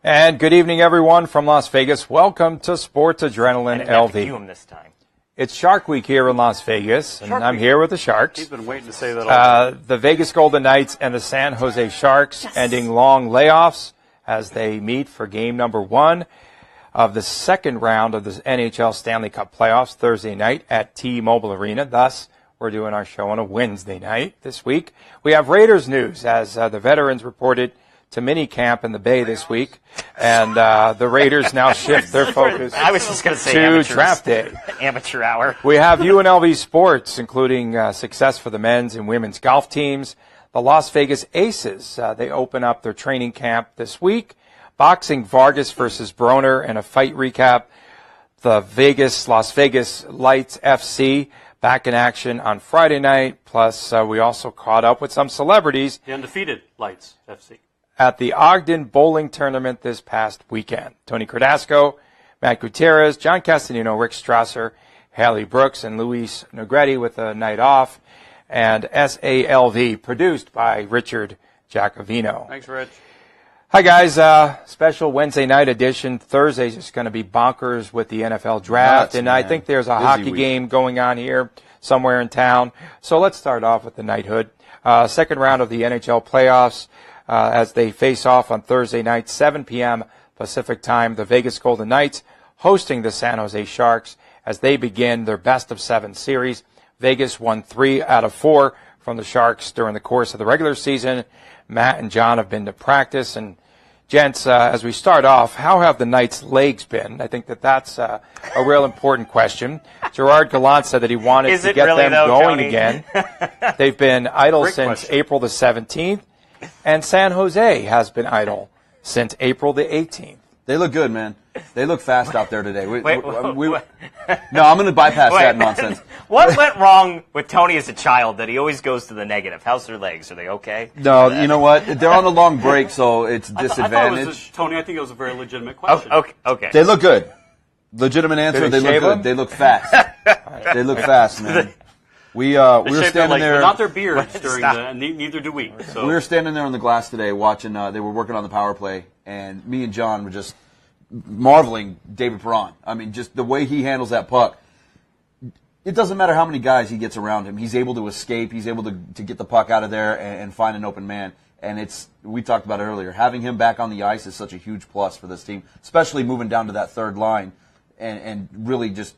And good evening, everyone, from Las Vegas. Welcome to Sports Adrenaline LV. This time. It's Shark Week here in Las Vegas, and I'm here with the Sharks. He's been waiting to say that all day. The Vegas Golden Knights and the San Jose Sharks ending long layoffs as they meet for game number 1 of the second round of the NHL Stanley Cup playoffs Thursday night at T-Mobile Arena. Thus, we're doing our show on a Wednesday night this week. We have Raiders news as the veterans reported to mini camp in the Bay this week, and the Raiders now shift their focus I was just going to say to draft day. Amateur hour. We have UNLV sports, including success for the men's and women's golf teams. The Las Vegas Aces, they open up their training camp this week. Boxing, Vargas versus Broner, and a fight recap. The Las Vegas Lights FC back in action on Friday night. Plus, we also caught up with some celebrities. The undefeated Lights FC. At the Ogden Bowling Tournament this past weekend. Tony Cardasco, Matt Gutierrez, John Castellino, Rick Strasser, Haley Brooks, and Luis Negretti with a night off. And SALV, produced by Richard Giacovino. Thanks, Rich. Hi, guys. Special Wednesday night edition. Thursday's just going to be bonkers with the NFL draft. Nuts, I think there's a hockey game going on here somewhere in town. So let's start off with the knighthood. Second round of the NHL playoffs. As they face off on Thursday night, 7 p.m. Pacific time. The Vegas Golden Knights hosting the San Jose Sharks as they begin their best-of-7 series. Vegas won 3 out of 4 from the Sharks during the course of the regular season. Matt and John have been to practice. And, gents, as we start off, how have the Knights' legs been? I think that's a real important question. Gerard Gallant said that he wanted to get them going again. They've been idle since April the 17th. And San Jose has been idle since April the 18th. They look good, man. They look fast out there today. No, I'm going to bypass that nonsense. What went wrong with Tony as a child that he always goes to the negative? How's their legs? Are they okay? No, you know what? They're on a long break, so it's disadvantage. Tony, I think it was a very legitimate question. Okay. They look good. Legitimate answer. They look good. They look fast. They look fast, man. We were standing there. Not their beards neither do we. So. We were standing there on the glass today watching. They were working on the power play, and me and John were just marveling David Perron. I mean, just the way he handles that puck. It doesn't matter how many guys he gets around him. He's able to escape. He's able to get the puck out of there and find an open man. And we talked about it earlier. Having him back on the ice is such a huge plus for this team, especially moving down to that third line and really just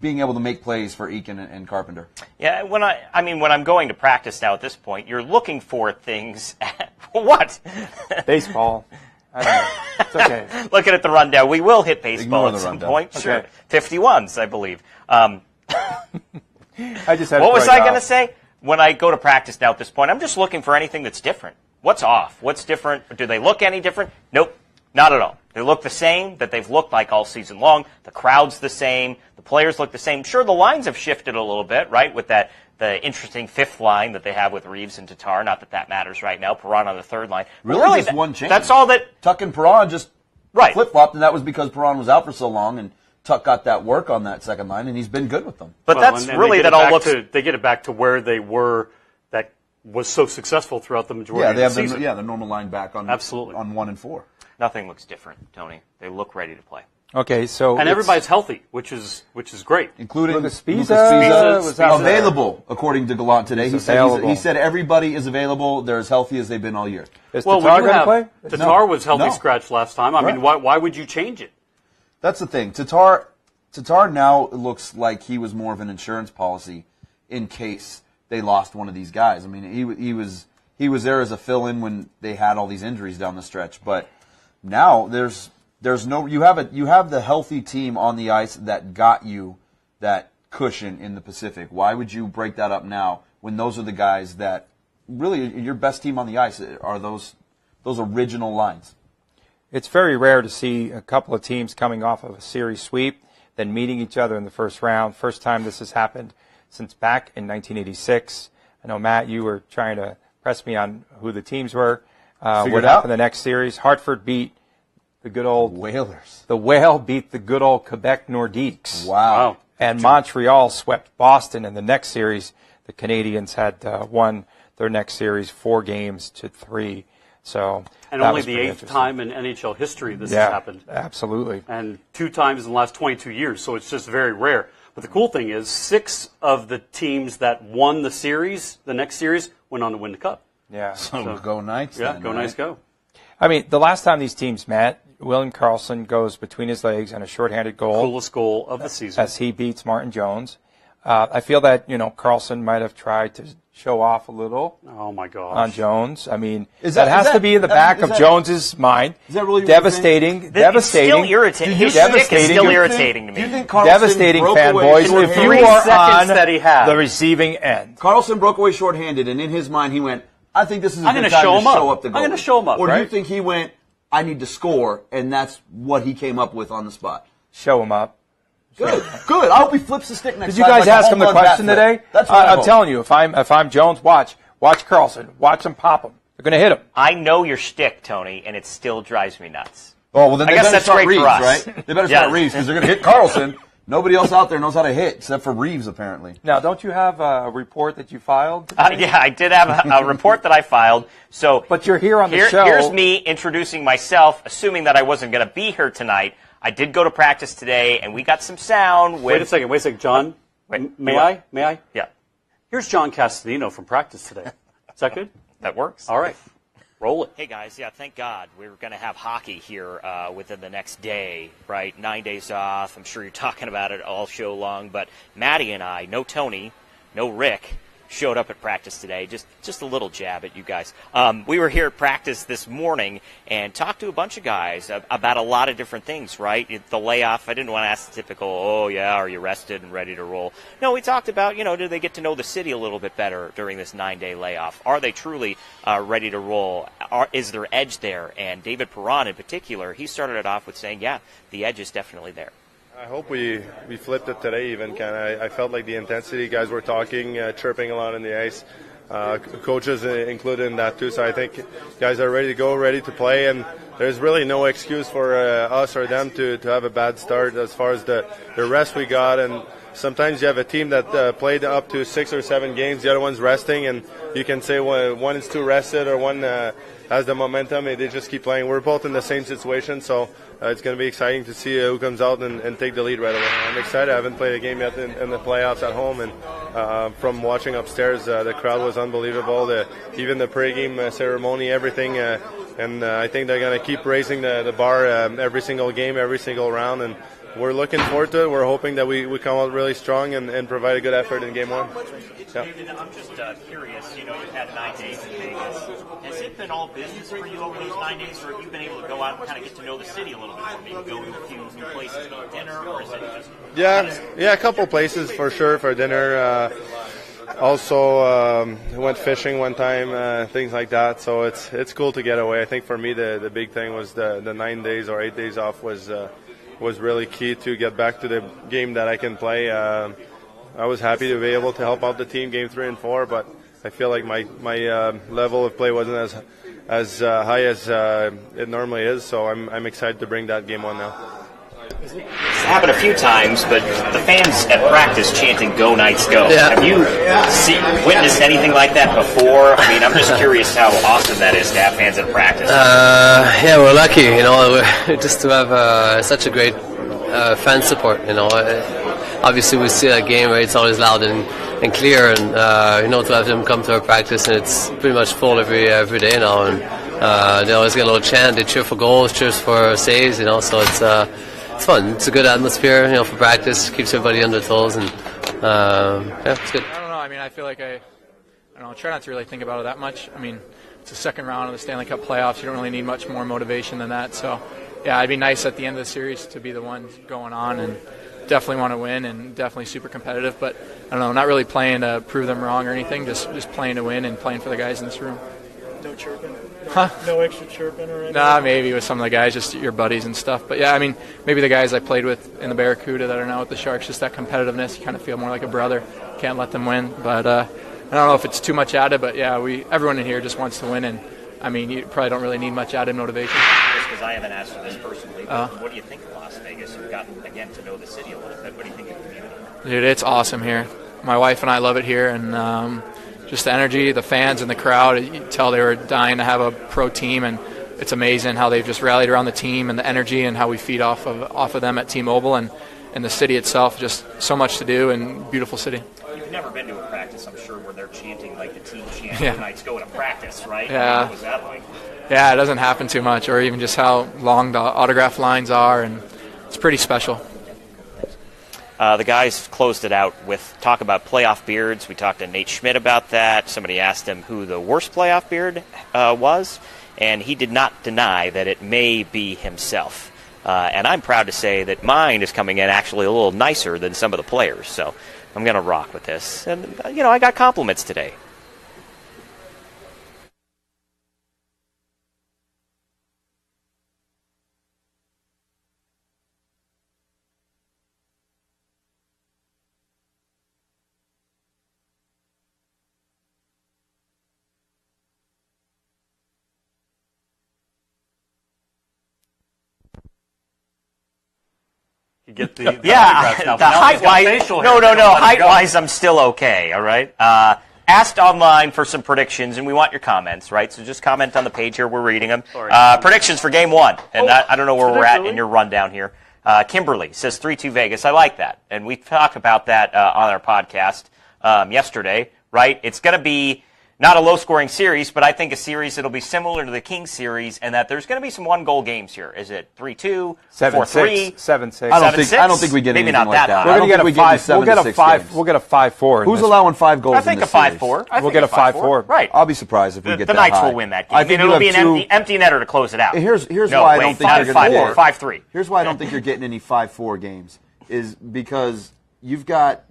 being able to make plays for Eakin and Carpenter. Yeah, when I'm going to practice now at this point, you're looking for things. What? Baseball. I don't know. It's okay. Looking at the rundown, we will hit baseball at some point. Okay. Sure. 51s, I believe. I just had what was I going to say? When I go to practice now at this point, I'm just looking for anything that's different. What's off? What's different? Do they look any different? Nope, not at all. They look the same that they've looked like all season long. The crowd's the same. The players look the same. Sure, the lines have shifted a little bit, right, with the interesting fifth line that they have with Reeves and Tatar. Not that matters right now. Perron on the third line. Really just one change. That's all that. Tuck and Perron just flip-flopped, and that was because Perron was out for so long, and Tuck got that work on that second line, and he's been good with them. But they get it back to where they were that was so successful throughout the majority of the season. The normal line back on 1 and 4. Nothing looks different, Tony. They look ready to play. Okay, so everybody's healthy, which is great, including Lucas Spiza was available according to Gallant today. He said everybody is available. They're as healthy as they've been all year. Is Tatar going to play? Tatar was healthy scratch last time. I mean, why would you change it? That's the thing. Tatar now looks like he was more of an insurance policy in case they lost one of these guys. I mean, he was there as a fill-in when they had all these injuries down the stretch, but now there's no you have the healthy team on the ice that got you that cushion in the Pacific. Why would you break that up now when those are the guys that really your best team on the ice are those original lines? It's very rare to see a couple of teams coming off of a series sweep, then meeting each other in the first round. First time this has happened since back in 1986. I know, Matt, you were trying to press me on who the teams were. What happened in the next series? Hartford beat the good old Whalers. The Whale beat the good old Quebec Nordiques. Wow. And Montreal swept Boston in the next series. The Canadians had won their next series 4-3. So and only the 8th time in NHL history this has happened. Absolutely. And 2 times in the last 22 years, so it's just very rare. But the cool thing is 6 of the teams that won the next series, went on to win the Cup. Yeah. So go Knights. Yeah, then, go right? Knights, go. I mean, the last time these teams met, William Karlsson goes between his legs and a shorthanded goal. Coolest goal of the season. As he beats Martin Jones. I feel that, Karlsson might have tried to show off a little. Oh, my gosh. On Jones. I mean, that has to be in the back of Jones's mind. Is that really devastating? It's still irritating. His stick is still irritating to me. Do you think Karlsson devastating broke fanboys away if you 3 are seconds on that he had. the receiving end. Karlsson broke away shorthanded, and in his mind he went, I think this is a I'm good gonna time show to him up. show up the goal. I'm going to show him up, Or do right? you think he went, I need to score, and that's what he came up with on the spot? Show him up. Good, good. I hope he flips the stick next Did you time. guys like a ask him the home run question bat flip. today? That's what I I'm hope. telling you, if I'm Jones, watch Karlsson. Watch him pop him. They're going to hit him. I know your shtick, Tony, and it still drives me nuts. Oh, well, then I they guess better that's start great Reeves, for us. right? They better start Reeves because they're going to hit Karlsson. Nobody else out there knows how to hit except for Reeves, apparently. Now, don't you have a report that you filed? Yeah, I did have a report that I filed. So, but you're here on the show. Here's me introducing myself, assuming that I wasn't going to be here tonight. I did go to practice today, and we got some sound. Wait a second, John. May I? Yeah. Here's John Castellino from practice today. Is that good? That works. All right. Roll it. Hey, guys. Yeah, thank God we're going to have hockey here within the next day, right? 9 days off. I'm sure you're talking about it all show long. But Maddie and I, no Tony, no Rick, showed up at practice today. Just a little jab at you guys. We were here at practice this morning and talked to a bunch of guys about a lot of different things, right? The layoff, I didn't want to ask the typical, oh, yeah, are you rested and ready to roll? No, we talked about, do they get to know the city a little bit better during this 9-day layoff? Are they truly ready to roll? Is there edge there? And David Perron in particular, he started it off with saying, yeah, the edge is definitely there. I hope we flipped it today even. I felt like the intensity, guys were talking, chirping a lot on the ice. Coaches included in that too, so I think guys are ready to go, ready to play, and there's really no excuse for us or them to have a bad start as far as the rest we got. And sometimes you have a team that played up to 6 or 7 games, the other one's resting, and you can say one is too rested or one has the momentum, and they just keep playing. We're both in the same situation, so it's going to be exciting to see who comes out and take the lead right away. I'm excited. I haven't played a game yet in the playoffs at home, and from watching upstairs, the crowd was unbelievable. Even the pregame ceremony, everything, and I think they're going to keep raising the bar every single game, every single round, and we're looking forward to it. We're hoping that we come out really strong and provide a good effort in game 1. Yeah. David, I'm just curious. You've had 9 days in Vegas. Has it been all business for you over those 9 days, or have you been able to go out and kind of get to know the city a little bit more? Maybe go to a few new places to eat dinner, or is it just... Yeah, a couple places for sure for dinner. Also, went fishing one time, things like that. So it's cool to get away. I think for me the big thing was the 9 days or 8 days off was really key to get back to the game that I can play. I was happy to be able to help out the team game 3 and 4, but I feel like my level of play wasn't as high as it normally is. So I'm excited to bring that game 1 now. It's happened a few times, but the fans at practice chanting "Go Knights, go!" Yeah. Have you witnessed anything like that before? I mean, I'm just curious how awesome that is to have fans at practice. Yeah, we're lucky, just to have such a great fan support. Obviously we see a game where it's always loud and clear, and to have them come to our practice and it's pretty much full every day now, and they always get a little chant. They cheer for goals, cheers for saves, so it's fun. It's a good atmosphere, for practice. Keeps everybody on their toes, and it's good. I don't know. I mean, I feel like I try not to really think about it that much. I mean, it's the second round of the Stanley Cup playoffs. You don't really need much more motivation than that. So, yeah, it'd be nice at the end of the series to be the one going on, and definitely want to win, and definitely super competitive. But I don't know, not really playing to prove them wrong or anything. Just playing to win and playing for the guys in this room. No chirping? Huh? No extra chirping or anything? Nah, maybe with some of the guys, just your buddies and stuff. But yeah, I mean, maybe the guys I played with in the Barracuda that are now with the Sharks, just that competitiveness. You kind of feel more like a brother. Can't let them win. But I don't know if it's too much added, but yeah, everyone in here just wants to win. And I mean, you probably don't really need much added motivation. Just because I haven't asked you this personally, but what do you think of Las Vegas? You've gotten, again, to know the city a little bit. What do you think of the community? Dude, it's awesome here. My wife and I love it here, and just the energy, the fans and the crowd. You could tell they were dying to have a pro team, and it's amazing how they've just rallied around the team and the energy and how we feed off of them at T-Mobile and the city itself. Just so much to do and beautiful city. You've never been to a practice, I'm sure, where they're chanting like the team chant Yeah. tonight's going to practice, right? Yeah. What was that like? Yeah, it doesn't happen too much, or even just how long the autograph lines are, and it's pretty special. The guys closed it out with talk about playoff beards. We talked to Nate Schmidt about that. Somebody asked him who the worst playoff beard was, and he did not deny that it may be himself. And I'm proud to say that mine is coming in actually a little nicer than some of the players, so I'm going to rock with this. And, I got compliments today. You get the Yeah, autographs now. the Now he's got height-wise, facial hair. no, Let him go. height-wise, I'm still okay, all right? Asked online for some predictions, and we want your comments, right? So just comment on the page here. We're reading them. Predictions for Game 1, and I don't know where we're at in your rundown here. Kimberly says 3-2 Vegas. I like that, and we talked about that on our podcast yesterday, right? It's going to be not a low-scoring series, but I think a series that'll be similar to the Kings series, and that there's going to be some one-goal games here. Is it 3-2, 4-3, 7-6? I don't think we get Maybe anything not like that that. high. I don't think we get any 7-6 games. We'll get a 5-4. Who's allowing 5 goals? I think in a this series? 5-4. We'll get a 5-4. Right. I'll be surprised if we get The that Knights high. will win that game. I think it'll you be have an two. empty netter to close it out. Here's no, why I wait, don't think you're going to get 5-3. Here's why I don't think you're getting any 5-4 games is because you've got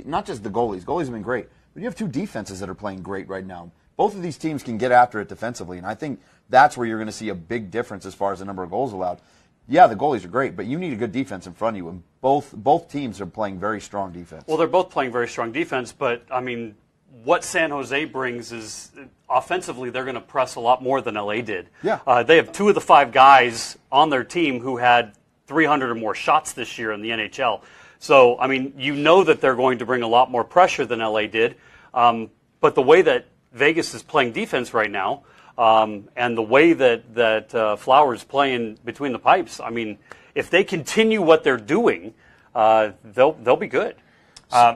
not just the goalies. Goalies have been great, but you have two defenses that are playing great right now. Both of these teams can get after it defensively, and I think that's where you're going to see a big difference as far as the number of goals allowed. Yeah, the goalies are great, but you need a good defense in front of you, and both teams are playing very strong defense. Well, they're both playing very strong defense, but, I mean, what San Jose brings is offensively they're going to press a lot more than LA did. Yeah. They have 2 of the 5 guys on their team who had 300 or more shots this year in the NHL. So, I mean, you know that they're going to bring a lot more pressure than LA did, but the way that Vegas is playing defense right now, and the way that Flowers playing between the pipes. I mean, if they continue what they're doing, they'll be good.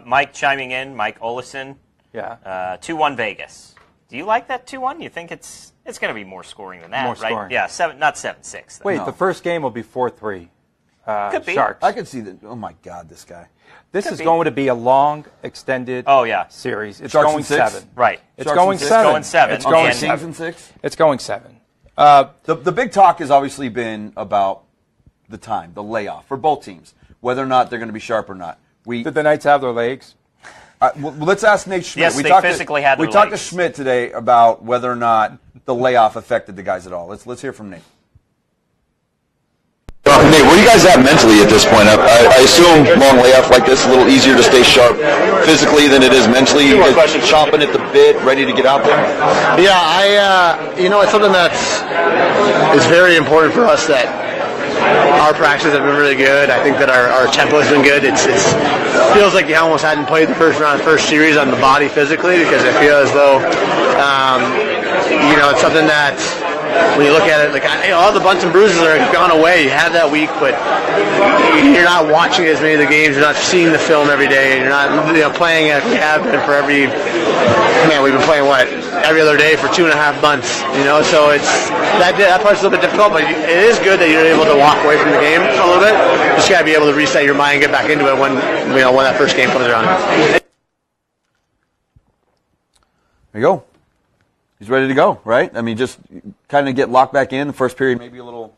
Mike chiming in, Mike Olison. Yeah. 2-1 Vegas. Do you like that 2-1? You think it's going to be more scoring than that, More right? scoring. Yeah, not 7-6. Wait, No. the first game will be 4-3. Could be. Sharks. I could see that. Oh my God, this guy. This Could is be. going to be a long, extended series. It's Sharks going in 6? 7. Right. It's Sharks going in 6? 7. Going 7. It's going And- Kings 7. in 6? It's going 7. The big talk has obviously been about the time, the layoff for both teams, whether or not they're going to be sharp or not. Did the Knights have their legs? Well, let's ask Nate Schmidt. Yes, we they talked physically had We their talked to legs. Schmidt today about whether or not the layoff affected the guys at all. Let's hear from Nate. Nate, where do you guys at mentally at this point? I assume long layoff like this is a little easier to stay sharp physically than it is mentally. You guys chomping at the bit, ready to get out there? Yeah, it's something that's is very important for us that our practices have been really good. I think that our tempo has been good. It feels like you almost hadn't played the first series on the body physically because I feel as though, it's something that when you look at it, like all the bumps and bruises are gone away. You had that week, but you're not watching as many of the games. You're not seeing the film every day. You're not playing as we have been for we've been playing every other day for 2.5 months. So it's that part's a little bit difficult, but it is good that you're able to walk away from the game a little bit. You just gotta be able to reset your mind and get back into it when that first game comes around. There you go. He's ready to go, right? I mean, just kind of get locked back in. The first period maybe a little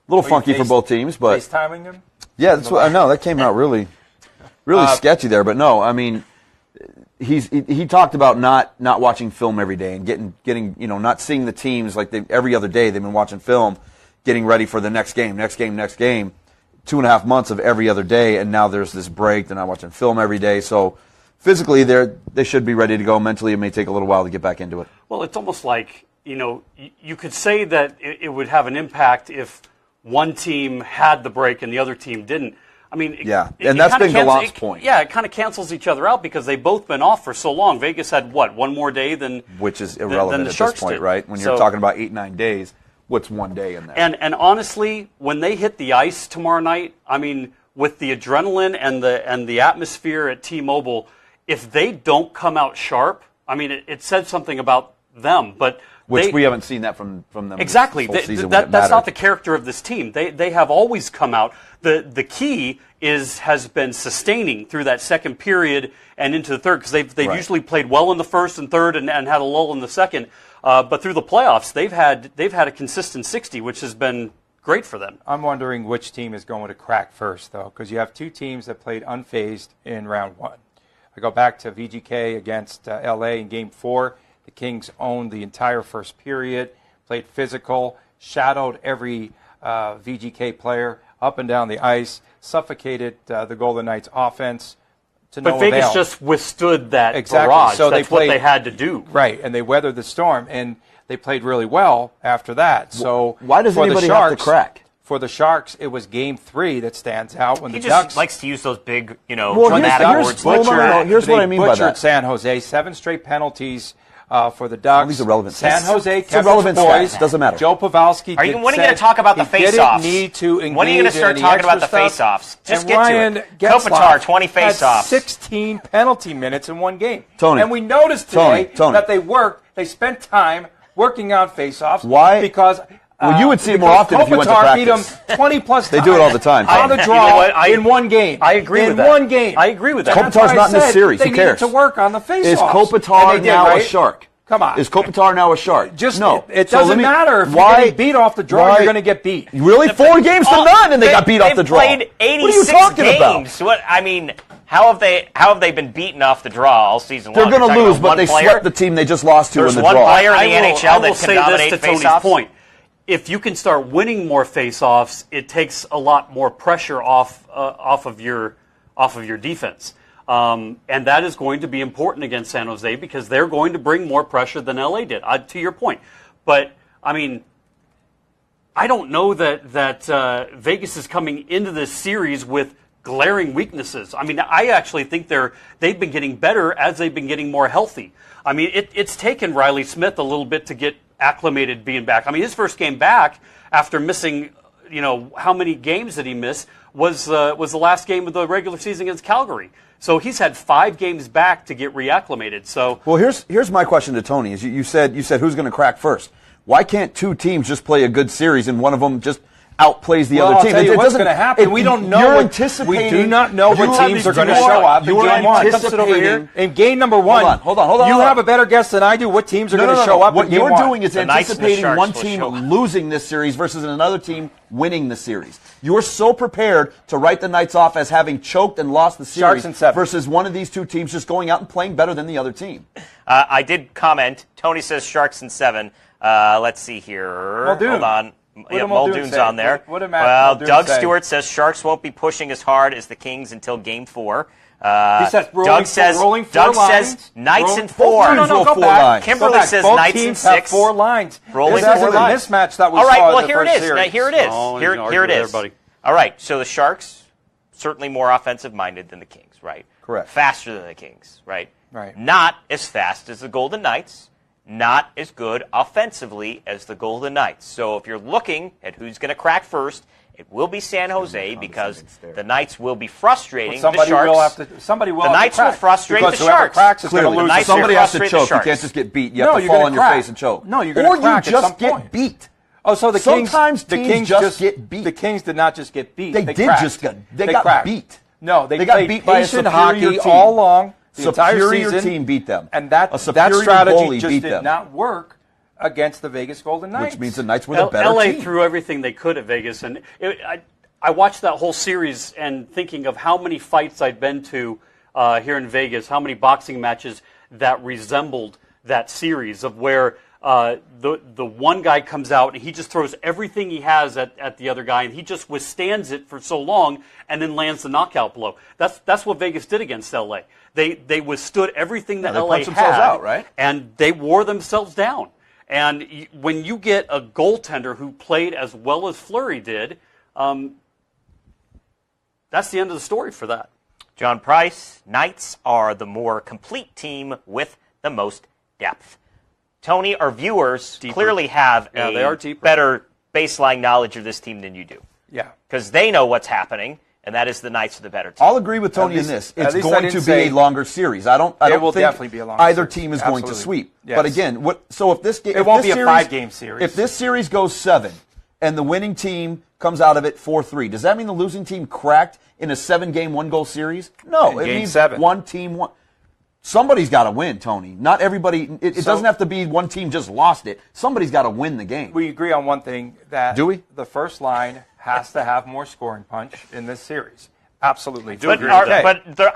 funky for both teams, but FaceTiming him? yeah, that's what I know. That came out really sketchy there, but no, I mean, he talked about not watching film every day and getting not seeing the teams like every other day. They've been watching film, getting ready for the next game. 2.5 months of every other day, and now there's this break. They're not watching film every day, so physically they should be ready to go. Mentally, it may take a little while to get back into it. Well, it's almost like, you could say that it would have an impact if one team had the break and the other team didn't. I mean, and that's been Gallant's point. Yeah, it kind of cancels each other out because they've both been off for so long. Vegas had, one more day than Which is irrelevant than the at Sharks this point, did. right? When you're talking about 8-9 days, what's one day in there? And honestly, when they hit the ice tomorrow night, I mean, with the adrenaline and the atmosphere at T-Mobile, if they don't come out sharp, I mean, it said something about them, but we haven't seen that from them. Exactly. This season That's not the character of this team. They have always come out. The key has been sustaining through that second period and into the third, because they've usually played well in the first and third and had a lull in the second. But through the playoffs, they've had a consistent 60, which has been great for them. I'm wondering which team is going to crack first, though, because you have two teams that played unfazed in round one. I go back to VGK against LA in Game 4. The Kings owned the entire first period, played physical, shadowed every VGK player up and down the ice, suffocated the Golden Knights' offense to no avail. But Vegas just withstood that exactly. barrage. So that's what they had to do. Right, and they weathered the storm, and they played really well after that. So why does anybody have to crack? For the Sharks, it was Game 3 that stands out when he the just Ducks likes to use those big, dramatic words. Here's what I mean by that. Butchered San Jose, 7 straight penalties for the Ducks. These are relevant. San Jose kept irrelevant its poise. Doesn't matter. Joe Pavelski. When are you going to talk about the face-offs? Didn't need to engage when are you going to start talking about the face-offs? Just get to it. Kopitar, 20 face-offs. 16 penalty minutes in one game. Tony. And we noticed today that they worked. They spent time working on face-offs. Why? Because well, you would see it more often if you went to practice. Beat them 20 plus They do it all the time. On the draw in one game. I agree with that. In one game. I agree with that. Kopitar's not in this series. They Who cares? needed to work on the face-offs. Is Kopitar now a Shark? Come on. Is Kopitar now a Shark? Just no. It doesn't matter if you're getting beat off the draw. You're going to get beat. Really? 4 games to none, and they got beat off the draw. They played 86 what are you talking games. About? I mean, how have they been beaten off the draw all season long? They're going to lose, but they swept the team they just lost to in the draw. There's one player in the NHL that can dominate to Tony's face-offs. point. If you can start winning more face-offs, it takes a lot more pressure off of your defense, and that is going to be important against San Jose because they're going to bring more pressure than LA did. To your point, but I mean, I don't know that Vegas is coming into this series with glaring weaknesses. I mean, I actually think they've been getting better as they've been getting more healthy. I mean, it's taken Riley Smith a little bit to get acclimated being back. I mean, his first game back after missing, how many games did he miss was the last game of the regular season against Calgary. So he's had 5 games back to get reacclimated. So well, here's my question to Tony. Is you said who's going to crack first? Why can't 2 teams just play a good series and one of them just outplays the other team? I'll tell you what's going to happen. We don't know. We do not know what teams are going to show up in game 1. In game number 1, hold on. You have a better guess than I do what teams are going to show up in game 1. What you're doing is anticipating one team losing this series versus another team winning the series. You're so prepared to write the Knights off as having choked and lost the series versus one of these 2 teams just going out and playing better than the other team. I did comment. Tony says Sharks in 7. Let's see here. Hold on. Muldoon's on there. Doug Stewart says Sharks won't be pushing as hard as the Kings until Game 4. Doug says Knights in 4. No, go back. Kimberly says Both Knights in teams 6. Have 4 lines. Rolling This 4 is a lines. mismatch that we All right, saw well, in the here it first is. series. Here it is. Oh, Here it is. buddy. All right, so the Sharks, certainly more offensive-minded than the Kings, right? Correct. Faster than the Kings, right? Right. Not as fast as the Golden Knights. Not as good offensively as the Golden Knights. So if you're looking at who's going to crack first, it will be San Jose because the Knights will be frustrating the Sharks. The Knights will frustrate the Sharks. Clearly, somebody has to choke. You can't just get beat. You have to fall on your face and choke. No, you're going to crack at some point. Or you just get beat. Oh, so the Kings just get beat. The Kings did not just get beat. They got beat. No, they got beat by a superior hockey team all along. The superior entire season, team beat them. And that strategy just did not work against the Vegas Golden Knights. Which means the Knights were the better LA team. threw everything they could at Vegas. And I watched that whole series and thinking of how many fights I'd been to here in Vegas, how many boxing matches that resembled that series of where the one guy comes out and he just throws everything he has at the other guy and he just withstands it for so long and then lands the knockout blow. That's what Vegas did against LA. They withstood everything that LA had, out, right? And they wore themselves down. And when you get a goaltender who played as well as Fleury did, that's the end of the story for that. John Price, Knights are the more complete team with the most depth. Tony, our viewers clearly have they are deeper. better baseline knowledge of this team than you do. Yeah. Because they know what's happening, and that is the Knights are the better team. I'll agree with Tony in this. It's going to be a longer series. I don't will think definitely be a longer either series. team is going to Absolutely. sweep. Yes. But again, if this game, it won't be a 5-game series. If this series goes 7 and the winning team comes out of it 4-3, does that mean the losing team cracked in a 7-game 1-goal series? No, it Game means 7. one team won. Somebody's got to win, Tony. Not everybody. It doesn't have to be one team just lost it. Somebody's got to win the game. We agree on one thing, that Do we? the first line has to have more scoring punch in this series. Absolutely. But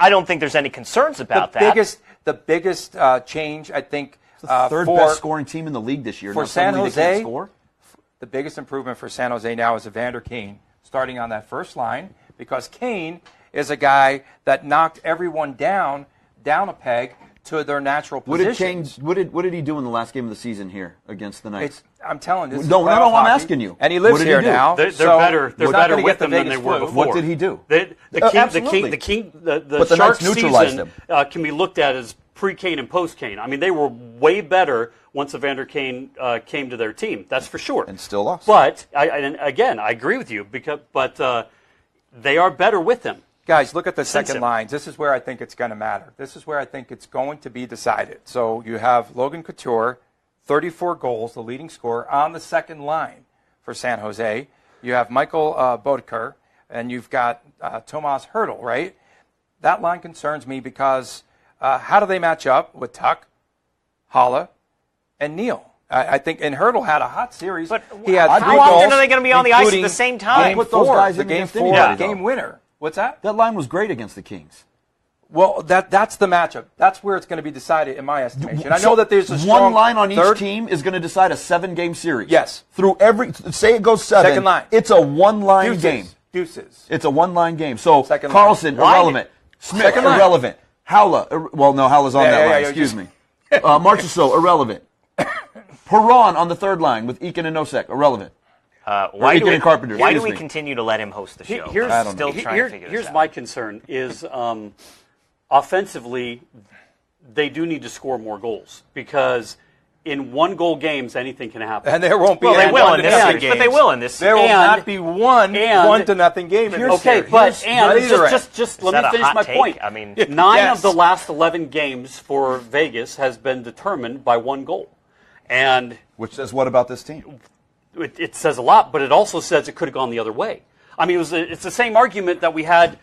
I don't think there's any concerns about that. The biggest change, I think, the third best scoring team in the league this year. For Now San suddenly they can't Jose, score? the biggest improvement for San Jose now is Evander Kane starting on that first line, because Kane is a guy that knocked everyone down a peg to their natural positions. What did he do in the last game of the season here against the Knights? I'm telling you, this No, is no, playoff I'm hockey, asking you. And he lives What did here he do? now. They're so better. They're he's not better gonna with get the them than they Vegas were flu. before. What did he do? The absolutely. Sharks Knights neutralized season them. can be looked at as pre-Kane and post-Kane. I mean, they were way better once Evander Kane came to their team. That's for sure. And still lost. But and again, I agree with you but they are better with him. Guys, look at the second Sensitive. lines. This is where I think it's going to matter. This is where I think it's going to be decided. So you have Logan Couture, 34 goals, the leading scorer, on the second line for San Jose. You have Michael Bodker, and you've got Tomas Hertl, right? That line concerns me because how do they match up with Tuck, Holla, and Neal? I think, and Hertl had a hot series. But he had how 3 often goals, are they going to be on the ice at the including same time? Game Put those 4, guys the in game against 4, anybody, the game though. winner. What's that? That line was great against the Kings. Well, that's the matchup. That's where it's going to be decided, in my estimation. I know So that there's a strong one line on third. each team is going to decide a 7-game series. Yes. Through say it goes 7. Second line. It's a one-line Deuces. game. Deuces. It's a one-line game. So Second line. Carlson, Why irrelevant. Smith, Second line. irrelevant. Howla, no, Howla's on that line. yeah, Excuse me. Marchessault, irrelevant. Perron on the third line with Eakin and Nosek, irrelevant. Why do Eakin and Carpenter, Why do excuse we me. continue to let him host the show? Here's, I don't Still know. trying to figure this here's out. my concern is offensively, they do need to score more goals because in 1-goal games, anything can happen. And there won't be Well, they any will in 1-0 this series, games. but they will in this. There will And- not be one 1-0 game in this Okay, series. but Not either end. just Is let that me a finish hot my take? point. I mean, 9 Yes. of the last 11 games for Vegas has been determined by 1 goal, and Which says what about this team? it says a lot. But it also says it could have gone the other way. I mean, it's the same argument that we had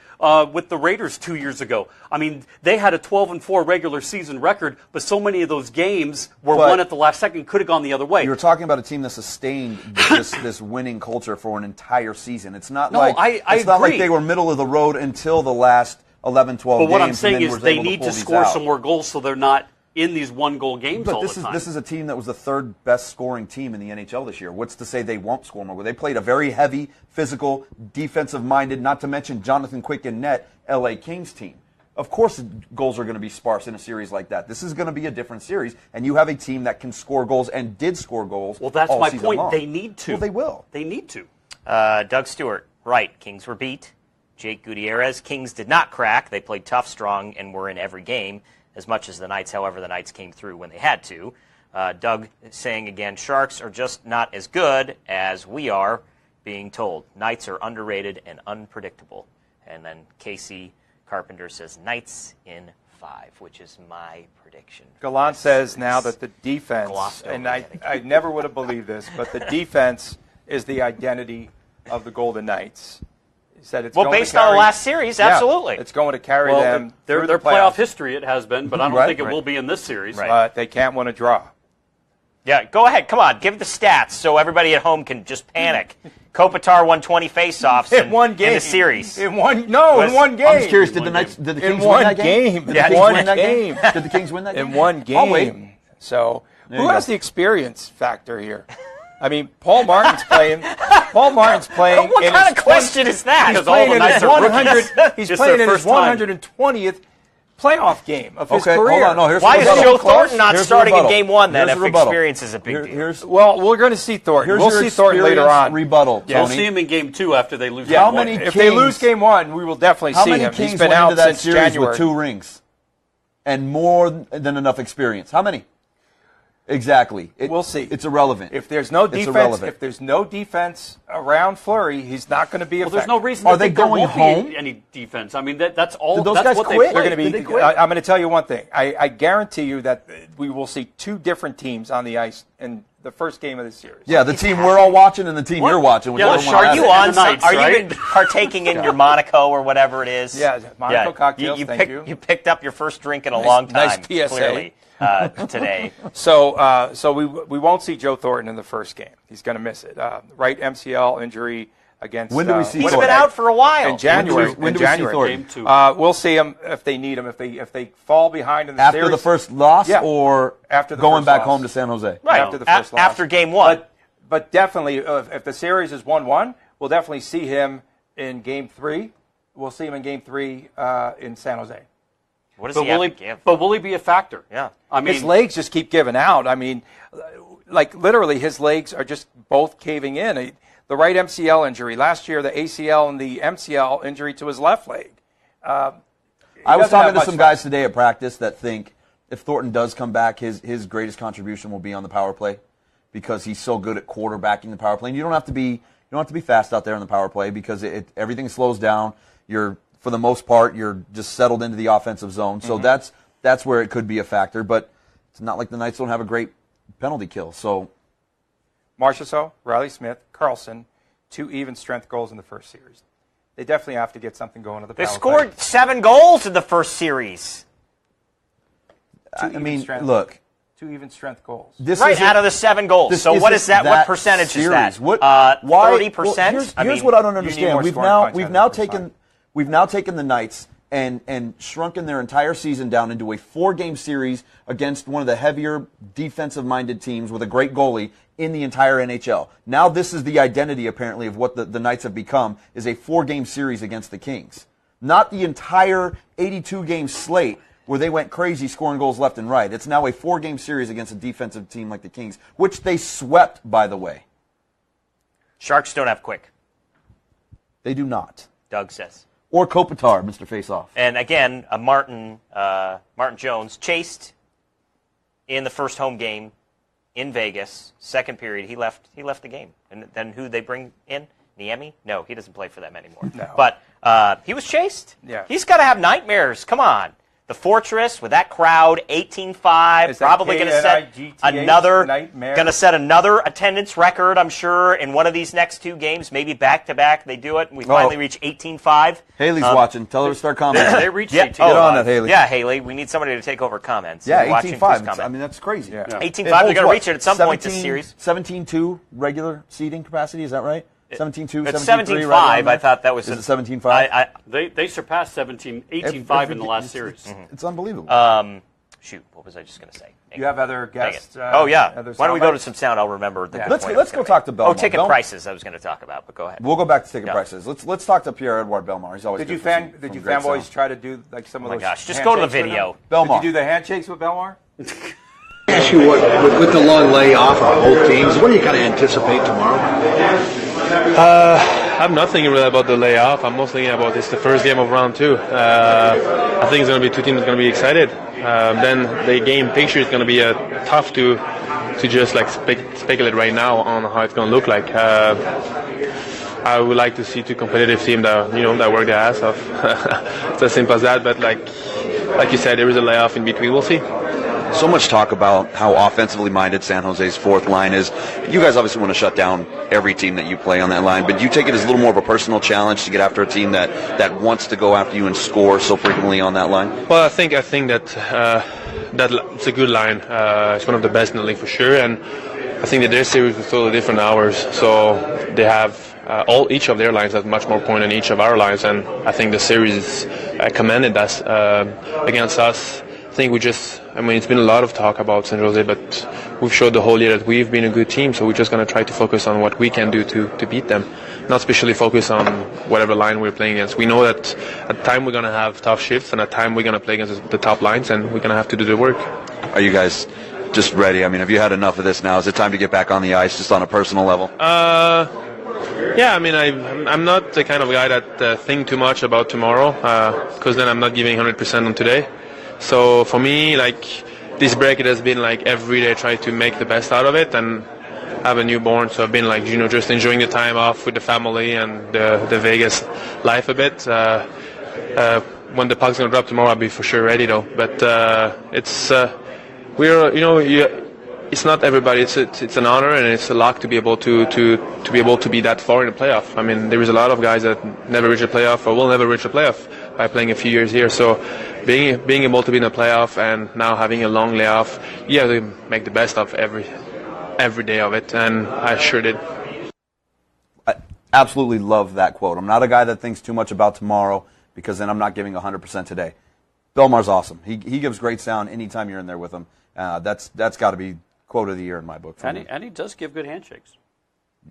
with the Raiders 2 years ago. I mean, they had a 12-4 regular season record, but so many of those games were But- won at the last second, could have gone the other way. You were talking about a team that sustained this winning culture for an entire season. It's not No, like I it's not like agree. they were middle of the road until the last 11, 12 But games. what I'm and saying then is was they able need pull to these score out. some more goals so they're not in these 1-goal games But all this the time. is a team that was the third best scoring team in the NHL this year. What's to say they won't score more? They played a very heavy, physical, defensive-minded, not to mention Jonathan Quick and net, LA Kings team. Of course goals are going to be sparse in a series like that. This is going to be a different series, and you have a team that can score goals and did score goals. Well, that's all my season point. long. They need to. Well, they will. They need to. Doug Stewart, right. Kings were beat. Jake Gutierrez. Kings did not crack. They played tough, strong, and were in every game as much as the Knights. However, the Knights came through when they had to. Doug saying again, Sharks are just not as good as we are being told. Knights are underrated and unpredictable. And then Casey Carpenter says Knights in 5, which is my prediction. Gallant says now that the defense, Glossed over and it. I never would have believed this, but the defense is the identity of the Golden Knights. He said it's Well, going based to carry, on the last series, Yeah, absolutely. it's going to carry Well, them their through the playoff playoffs. history it has been, but I don't Right, think it right. will be in this series. Right. But they can't win a draw. Yeah, go ahead. Come on. Give the stats so everybody at home can just panic. Kopitar won 20 faceoffs In one game. in the series. In one game. I'm just curious. Did the Kings In win one that game? game. Did In the Kings one win that game. Did the Kings win that game? In one I'll wait. game. So There who you has go. the experience factor here? I mean, Paul Martin's playing. Paul Martin's playing. What in kind his of question is that? He's Because all playing the in Knights his are rookies. 100. He's It's playing their in his first time. 120th playoff game of his Okay, career. hold on. No, here's Why the is rebuttal. Joe Thornton not Here's the starting in rebuttal. game one then Here's if the rebuttal. experience is a big deal? Well, we're going to see Thornton. Here's We'll your see Thornton later experience on. rebuttal, We'll Tony. see him in game 2 after they lose. How game one. many If they Kings- lose game one, we will definitely How see many him. Kings He's been went out into that since series January. with 2 rings and more than enough experience? How many? Exactly. We'll see. It's irrelevant. If there's no It's defense, irrelevant. if there's no defense around Fleury, he's not going to be Well, effective. there's no reason Are to they think there going won't home? be any defense. I mean, that's all. Did those that's guys what quit? they They're play. going to Did they be. quit? I'm going to tell you one thing. I guarantee you that we will see 2 different teams on the ice in the first game of the series. Yeah, the team we're all watching and the team you're watching. Which Yeah, I the don't want Sharks to Are you have it. on? And the Knights, Are you right? even partaking in your Monaco or whatever it is? Yeah, Monaco cocktails, You, thank you. You picked up your first drink in a long time. nice PSA. Clearly today. So we won't see Joe Thornton in the first game. He's going to miss it. Right MCL injury against. When do we see He's Thornton? been out for a while. In January. When in do we see January. Thornton? Game 2. We'll see him if they need him. If they fall behind in the After series. the first loss Yeah. or After the going first back loss. home to San Jose? Right. After the first loss. After game 1. But definitely, if the series is 1-1, we'll definitely see him in Game 3. We'll see him in Game 3 in San Jose. What does But he have will to he? give? But will he be a factor? Yeah. I mean, His legs just keep giving out. I mean, like literally, his legs are just both caving in. The right MCL injury last year, the ACL and the MCL injury to his left leg. I was doesn't have talking to much some fun. guys today at practice that think if Thornton does come back, his greatest contribution will be on the power play because he's so good at quarterbacking the power play. And you don't have to be fast out there in the power play because everything slows down. For the most part, you're just settled into the offensive zone. So that's where it could be a factor. But it's not like the Knights don't have a great penalty kill. So Marchessault, Riley Smith, Carlson, 2 even strength goals in the first series. They definitely have to get something going to the They power scored play. 7 goals in the first series. Two I even mean, strength- look, 2 even strength goals. this Right, isn't- out of the 7 goals. this So what isn't is that? What percentage series. is that? What? Why? 30%? Well, here's what I don't you need understand. more We've scoring now points we've out of now the first taken line. we've now taken the Knights and shrunken their entire season down into a 4-game series against one of the heavier defensive-minded teams with a great goalie in the entire NHL. Now this is the identity, apparently, of what the Knights have become, is a 4-game series against the Kings. Not the entire 82-game slate where they went crazy scoring goals left and right. It's now a 4-game series against a defensive team like the Kings, which they swept, by the way. Sharks don't have quick, They do not. Doug says. Or Kopitar, Mr. Faceoff. And again, Martin Jones chased in the first home game in Vegas. Second period, he left the game. And then who they bring in? Niemi? No, he doesn't play for them anymore. No. But he was chased. Yeah. He's got to have nightmares. Come on. The Fortress with that crowd, 18,500, Is that probably going to set KNIGTH nightmare? another attendance record, I'm sure, in one of these next 2 games, maybe back to back. They do it, and we finally reach 18,500. Haley's watching. Tell her to start commenting. they reached Yeah, 18. Get on it, Haley. Yeah, Haley, we need somebody to take over comments. Yeah, You're watching, 18-5. please comment. I mean, that's crazy. Yeah. 18-5, they're going to reach it at some point this 17 series. 17-2 regular seating capacity, is that right? 17-2, It's 17-3, 17-5. right I thought that was... Is it 17-5? They surpassed 18-5 in the last series. It's unbelievable. Shoot, what was I just going to say? You have other Dang guests? it. Oh, yeah. other Why don't we go to soundbites? some sound? I'll remember the good Let's point go- I was let's go gonna talk make. to Belmar. Oh, ticket Belmar- prices I was going to talk about, but go ahead. We'll go back to ticket Yeah. prices. Let's talk to Pierre-Edouard Belmar. He's always Did you good from great fanboys sound. try to do like some of Oh my those? gosh, just go to the handshakes with video. him? Belmar. Did you do the handshakes with Belmar? Ask you with the long layoff of both teams, what do you kind of anticipate tomorrow? I'm not thinking really about the layoff. I'm mostly thinking about it's the first game of round 2. I think it's going to be 2 teams going to be excited. Then the game picture is going to be tough to just like speculate right now on how it's going to look like. I would like to see 2 competitive teams that work their ass off. It's as simple as that. But like you said, there is a layoff in between. We'll see. So much talk about how offensively minded San Jose's fourth line is. You guys obviously want to shut down every team that you play on that line, but you take it as a little more of a personal challenge to get after a team that wants to go after you and score so frequently on that line? Well, I think that it's a good line. It's one of the best in the league for sure, and I think that their series is totally different than ours. So they have each of their lines has much more point than each of our lines, and I think the series commanded us against us. I think it's been a lot of talk about San Jose, but we've showed the whole year that we've been a good team, so we're just going to try to focus on what we can do to beat them. not especially focused on whatever line we're playing against. We know that at time we're going to have tough shifts, and at time we're going to play against the top lines, and we're going to have to do the work. Are you guys just ready? I mean, have you had enough of this now? Is it time to get back on the ice just on a personal level? Yeah, I mean, I'm not the kind of guy that think too much about tomorrow, because then I'm not giving 100% on today. So for me, like, this break, it has been like every day try to make the best out of it, and I have a newborn, so I've been like, just enjoying the time off with the family and the Vegas life a bit. When the puck's gonna drop tomorrow, I'll be for sure ready though. But it's not everybody. It's an honor and it's a luck to be able to be that far in the playoff. I mean, there is a lot of guys that never reach a playoff or will never reach a playoff by playing a few years here. So being able to be in the playoff and now having a long layoff, you have to make the best of every day of it, and I sure did. I absolutely love that quote. I'm not a guy that thinks too much about tomorrow because then I'm not giving 100% today. Belmar's awesome. He gives great sound anytime you're in there with him. That's got to be quote of the year in my book. And he does give good handshakes.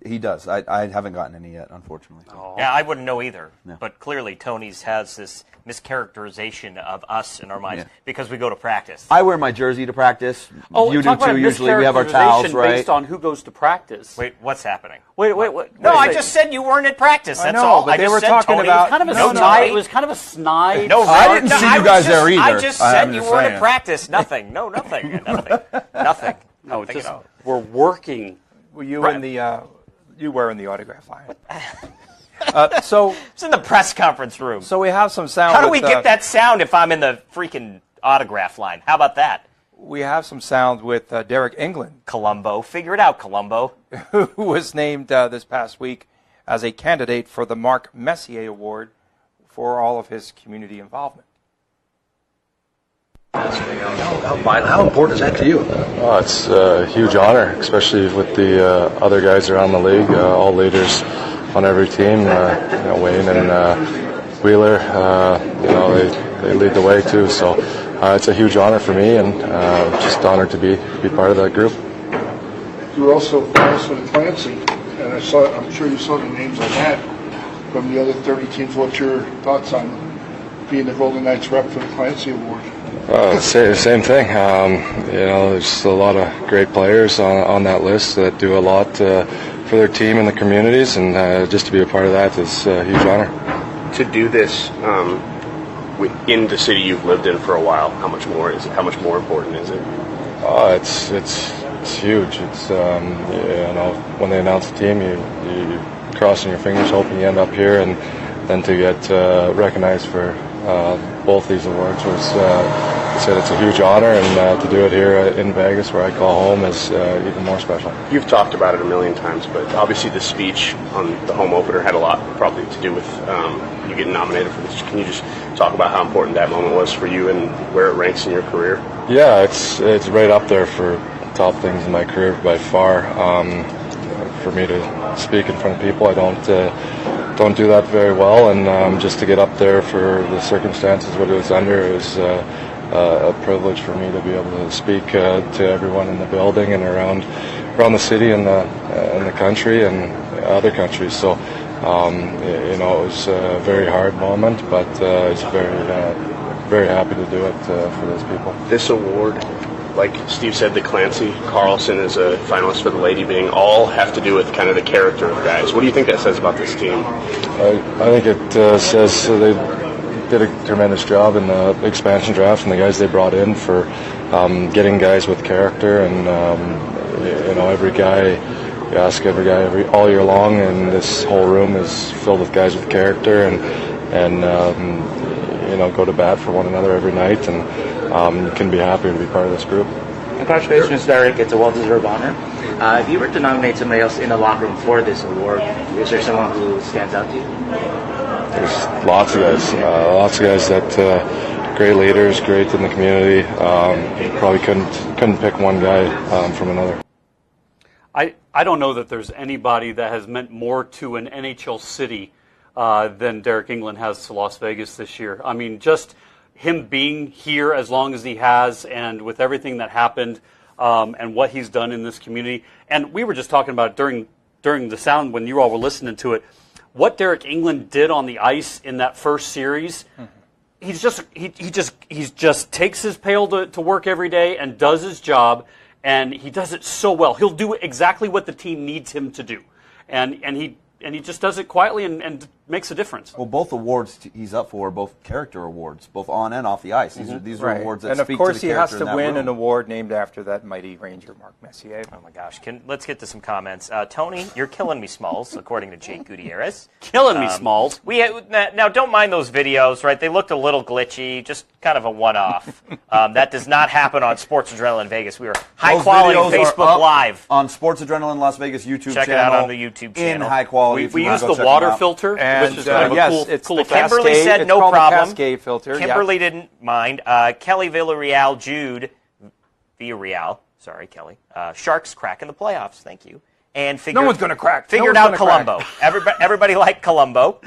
He does. I haven't gotten any yet, unfortunately. Oh. Yeah, I wouldn't know either. Yeah. But clearly Tony's has this mischaracterization of us in our minds because we go to practice. I wear my jersey to practice. Oh, you do too. Usually we have our towels, right? Based on who goes to practice. Wait, what's happening? Wait. No, I just said you weren't at practice. That's all. But they were talking about it was kind of a snide. No, I didn't see you guys there either. I just said you weren't at practice. Nothing. No, nothing. Nothing. No, just we're working. Were you in the? You were in the autograph line. So it's in the press conference room. So we have some sound. How do we get that sound if I'm in the freaking autograph line? How about that? We have some sound with Derek England. Colombo. Figure it out, Colombo. Who was named this past week as a candidate for the Mark Messier Award for all of his community involvement. How important is that to you? Oh, it's a huge honor, especially with the other guys around the league, all leaders on every team. Wayne and Wheeler, they lead the way too. So it's a huge honor for me, and just honored to be part of that group. You were also in Clancy, and I'm sure you saw the names on that from the other 30 teams. What's your thoughts on being the Golden Knights rep for the Clancy Award? Same thing. There's a lot of great players on that list that do a lot for their team and the communities, and just to be a part of that is a huge honor. To do this in the city you've lived in for a while, how much more is it? How much more important is it? It's huge. It's when they announce the team, you crossing your fingers, hoping you end up here, and then to get recognized for both these awards was. It's a huge honor, and to do it here in Vegas, where I call home, is even more special. You've talked about it a million times, but obviously the speech on the home opener had a lot probably to do with you getting nominated for this. Can you just talk about how important that moment was for you and where it ranks in your career? Yeah, it's right up there for top things in my career by far. For me to speak in front of people, I don't do that very well, and just to get up there for the circumstances what it was under is a privilege for me to be able to speak to everyone in the building and around the city and the country and other countries. So it was a very hard moment, but it's very happy to do it for those people. This award, like Steve said, the Clancy, Carlson is a finalist for the Lady Byng, all have to do with kind of the character of guys. What do you think that says about this team? I think it says they did a tremendous job in the expansion draft and the guys they brought in for getting guys with character, and every guy, you ask every guy all year long, and this whole room is filled with guys with character and go to bat for one another every night, and you can be happy to be part of this group. Congratulations, Derek. It's a well-deserved honor. If you were to nominate somebody else in the locker room for this award, is there someone who stands out to you? There's lots of guys that great leaders, great in the community. Probably couldn't pick one guy from another. I don't know that there's anybody that has meant more to an NHL city than Derek England has to Las Vegas this year. I mean, just him being here as long as he has, and with everything that happened and what he's done in this community. And we were just talking about it during during the sound when you all were listening to it. What Derek England did on the ice in that first series, he just takes his pail to work every day and does his job, and he does it so well. He'll do exactly what the team needs him to do, and he just does it quietly and makes a difference. Well, both awards he's up for, both character awards, both on and off the ice. These are awards that and speak of course to the he has character to in that win room. an award named after that mighty Ranger, Mark Messier. Oh my gosh! Let's get to some comments. Tony, you're killing me, Smalls, according to Jake Gutierrez. Killing me, Smalls. Now don't mind those videos, right? They looked a little glitchy, just kind of a one-off. That does not happen on Sports Adrenaline Vegas. We are high Those quality videos are Facebook up Live. on Sports Adrenaline Las Vegas YouTube Check channel. it out on the YouTube channel. In high quality. We use the water filter, And which is kind of a it's cool the effect. Kimberly Cascade. said It's no called the problem. Cascade filter. Kimberly didn't mind. Kelly Villarreal, Jude Villarreal. Sorry, Kelly. Sharks cracking the playoffs. Thank you. And No one's going to crack. Figured No out one's gonna Colombo. Everybody liked Colombo.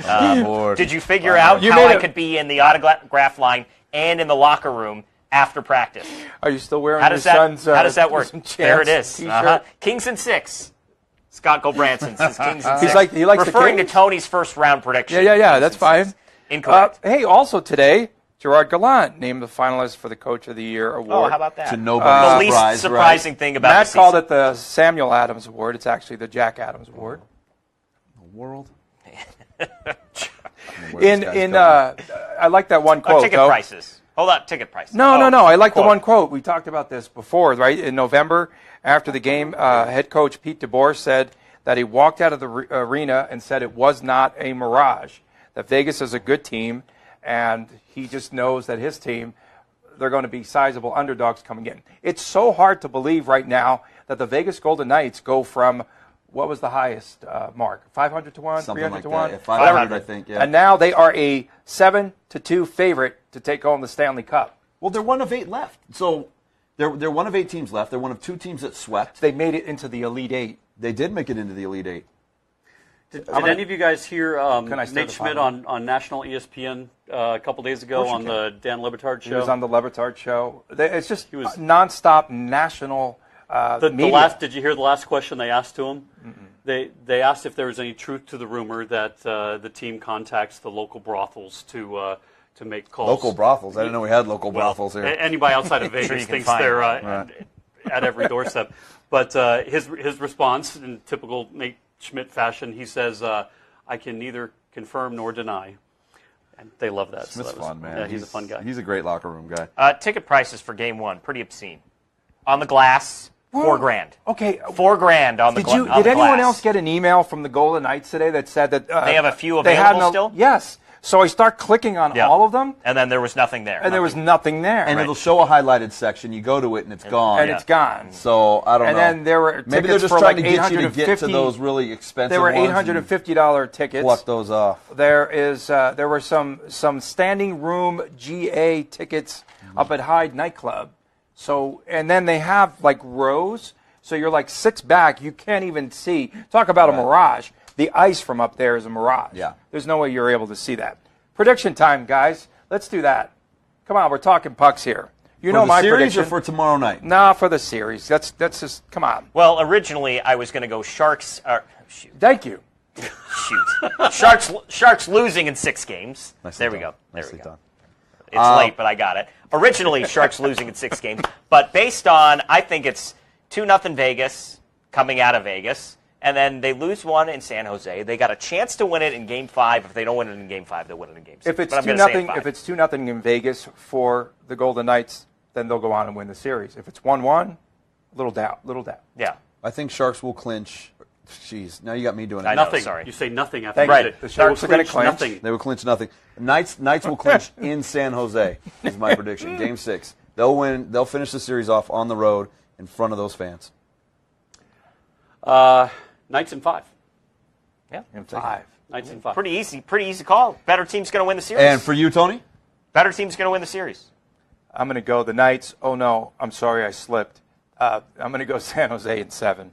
Did you figure out You how made I it. could be in the autograph line and in the locker room after practice? Are you still wearing How your does that? son's? How does that work? some Chance There it is. T-shirt? Kings and 6. Scott Gulbranson says Kings and 6. He likes the referring to Kings? Tony's first round prediction. Yeah. Kings That's and fine. 6. Incorrect. Hey, also today, Gerard Gallant named the finalist for the Coach of the Year award. Oh, how about that? To nobody's the surprise, least surprising thing about Matt the called season. it the Samuel Adams Award. It's actually the Jack Adams Award. The world. I like that one quote. Ticket though. prices. Hold on, ticket prices. No. I like the quote. one quote. We talked about this before, right? In November, after the game, head coach Pete DeBoer said that he walked out of the arena and said it was not a mirage, that Vegas is a good team, and he just knows that his team, they're going to be sizable underdogs coming in. It's so hard to believe right now that the Vegas Golden Knights go from, what was the highest mark? 500 to 1? Something 300 like to that. 1? Yeah, 500, I think, yeah. And now they are a 7-2 favorite to take home the Stanley Cup. Well, they're one of 8 left. So they're one of 8 teams left. They're one of 2 teams that swept. They made it into the Elite 8. They did make it into the Elite 8. Did any of you guys hear Can I start Nate the Schmidt final? on national ESPN a couple days ago on the Dan Lebitard show? He was on the Lebitard show. It's just nonstop national media. Did you hear the last question they asked to him? They asked if there was any truth to the rumor that the team contacts the local brothels to make calls. Local brothels? I didn't know we had local brothels here. Anybody outside of Sure you Vegas can thinks find they're one. at every doorstep. But his response, in typical Nate Schmidt fashion, he says, "I can neither confirm nor deny." And they love that. Smith's fun, man. Yeah, he's a fun guy. He's a great locker room guy. Ticket prices for Game 1, pretty obscene. On the glass, $4,000. Okay. $4,000 on the glass. Did anyone else get an email from the Golden Knights today that said that They have a few they had available still? Yes. So I start clicking on all of them, and then there was nothing there. and there was nothing there. And it'll show a highlighted section. You go to it, and it's gone. And it's gone. So I don't know. And then there were maybe they're tickets just for trying like to get you to get to $850. those really expensive. There were ones $850 tickets. and pluck those off. There were some standing room GA tickets up at Hyde nightclub. So and then they have like rows. So you're like 6 back. You can't even see. Talk about a mirage. The ice from up there is a mirage. Yeah. There's no way you're able to see that. Prediction time, guys. Let's do that. Come on, we're talking pucks here. You know my series prediction. or for tomorrow night? Nah, for the series. That's just come on. Well, originally I was going to go Sharks. Shoot. Thank you. Shoot. Sharks losing in 6 games. There we go. Nicely done. It's late, but I got it. Originally, Sharks losing in 6 games. But based on, I think it's 2-0 Vegas coming out of Vegas. And then they lose one in San Jose. They got a chance to win it in Game 5. If they don't win it in Game 5, they'll win it in Game 6. If it's But I'm gonna say 2-0, if it's 2-0 in Vegas for the Golden Knights, then they'll go on and win the series. If it's 1-1, little doubt. Yeah. I think Sharks will clinch. Jeez, now you got me doing it. I know, Nothing. sorry. You say nothing after Thank you you. say it. The Sharks are going to clinch. Nothing. They will clinch nothing. Knights will clinch in San Jose. Is my prediction. Game 6. They'll win. They'll finish the series off on the road in front of those fans. Knights in 5. Yeah. In 5. Knights in 5. Pretty easy call. Better team's going to win the series. And for you, Tony? Better team's going to win the series. I'm going to go the Knights. Oh, no. I'm sorry I slipped. I'm going to go San Jose in 7.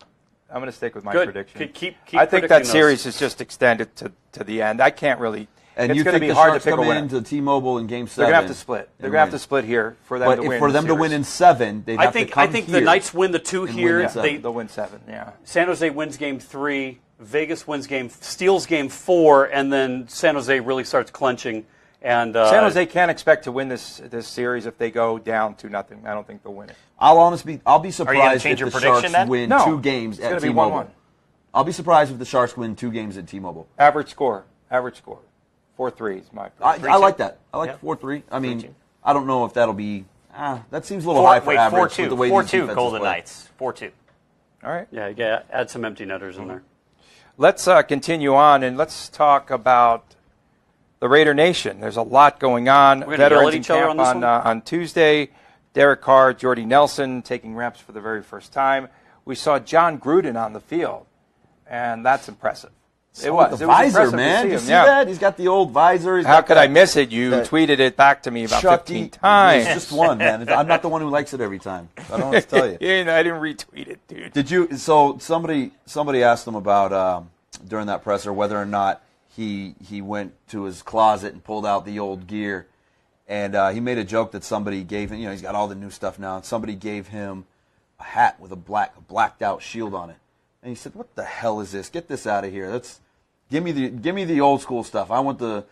I'm going to stick with my Good. prediction. Keep I think that predicting series is just extended to the end. I can't really. And it's you going to think be the hard Sharks to pick a come winner. into T-Mobile in Game 7? They're going to have to split. They're going to have to split here for them But to win. for them to win in 7, they'd have to come I think here the Knights win the 2 and here. win in 7. They'll win 7. Yeah. San Jose wins Game 3. Vegas wins steals game 4, and then San Jose really starts clenching. And San Jose can't expect to win this series if they go down 2-0. I don't think they'll win it. I'll be change surprised if your the prediction Sharks then? win No, 2 games it's at gonna be T-Mobile. 1-1. I'll be surprised if the Sharks win 2 games at T-Mobile. Average score. 4-3 is my prediction. I like that. I like Yeah. 4-3. I mean, 3-2. I don't know if that'll be. That seems a little high for average. 4-2. With the way these 4-2 defenses Golden play. Knights. 4-2. All right. Yeah, you gotta add some empty netters in there. Let's continue on, and let's talk about the Raider Nation. There's a lot going on. We're gonna yell at each other on this one? On Tuesday. Derek Carr, Jordy Nelson taking reps for the very first time. We saw John Gruden on the field, and that's impressive. It was the visor, impressive man. to Did you him. see that? He's got the old visor. How could I miss it? You tweeted it back to me about 15 times. It's just one, man. I'm not the one who likes it every time. I don't know what to tell you. I didn't retweet it, dude. Did you? So somebody asked him about during that presser whether or not he went to his closet and pulled out the old gear, and he made a joke that somebody gave him. He's got all the new stuff now, and somebody gave him a hat with a blacked out shield on it, and he said, "What the hell is this? Get this out of here. Give me the old school stuff. I want the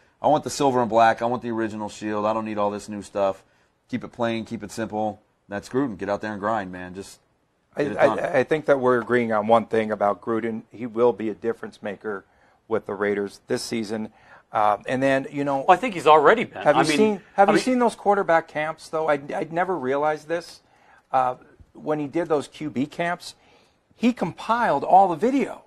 silver and black. I want the original shield. I don't need all this new stuff. Keep it plain. Keep it simple." That's Gruden. Get out there and grind, man. Just I think that we're agreeing on one thing about Gruden. He will be a difference maker with the Raiders this season. And then, Well, I think he's already been. Have you seen those quarterback camps, though? I'd never realized this. When he did those QB camps, he compiled all the video.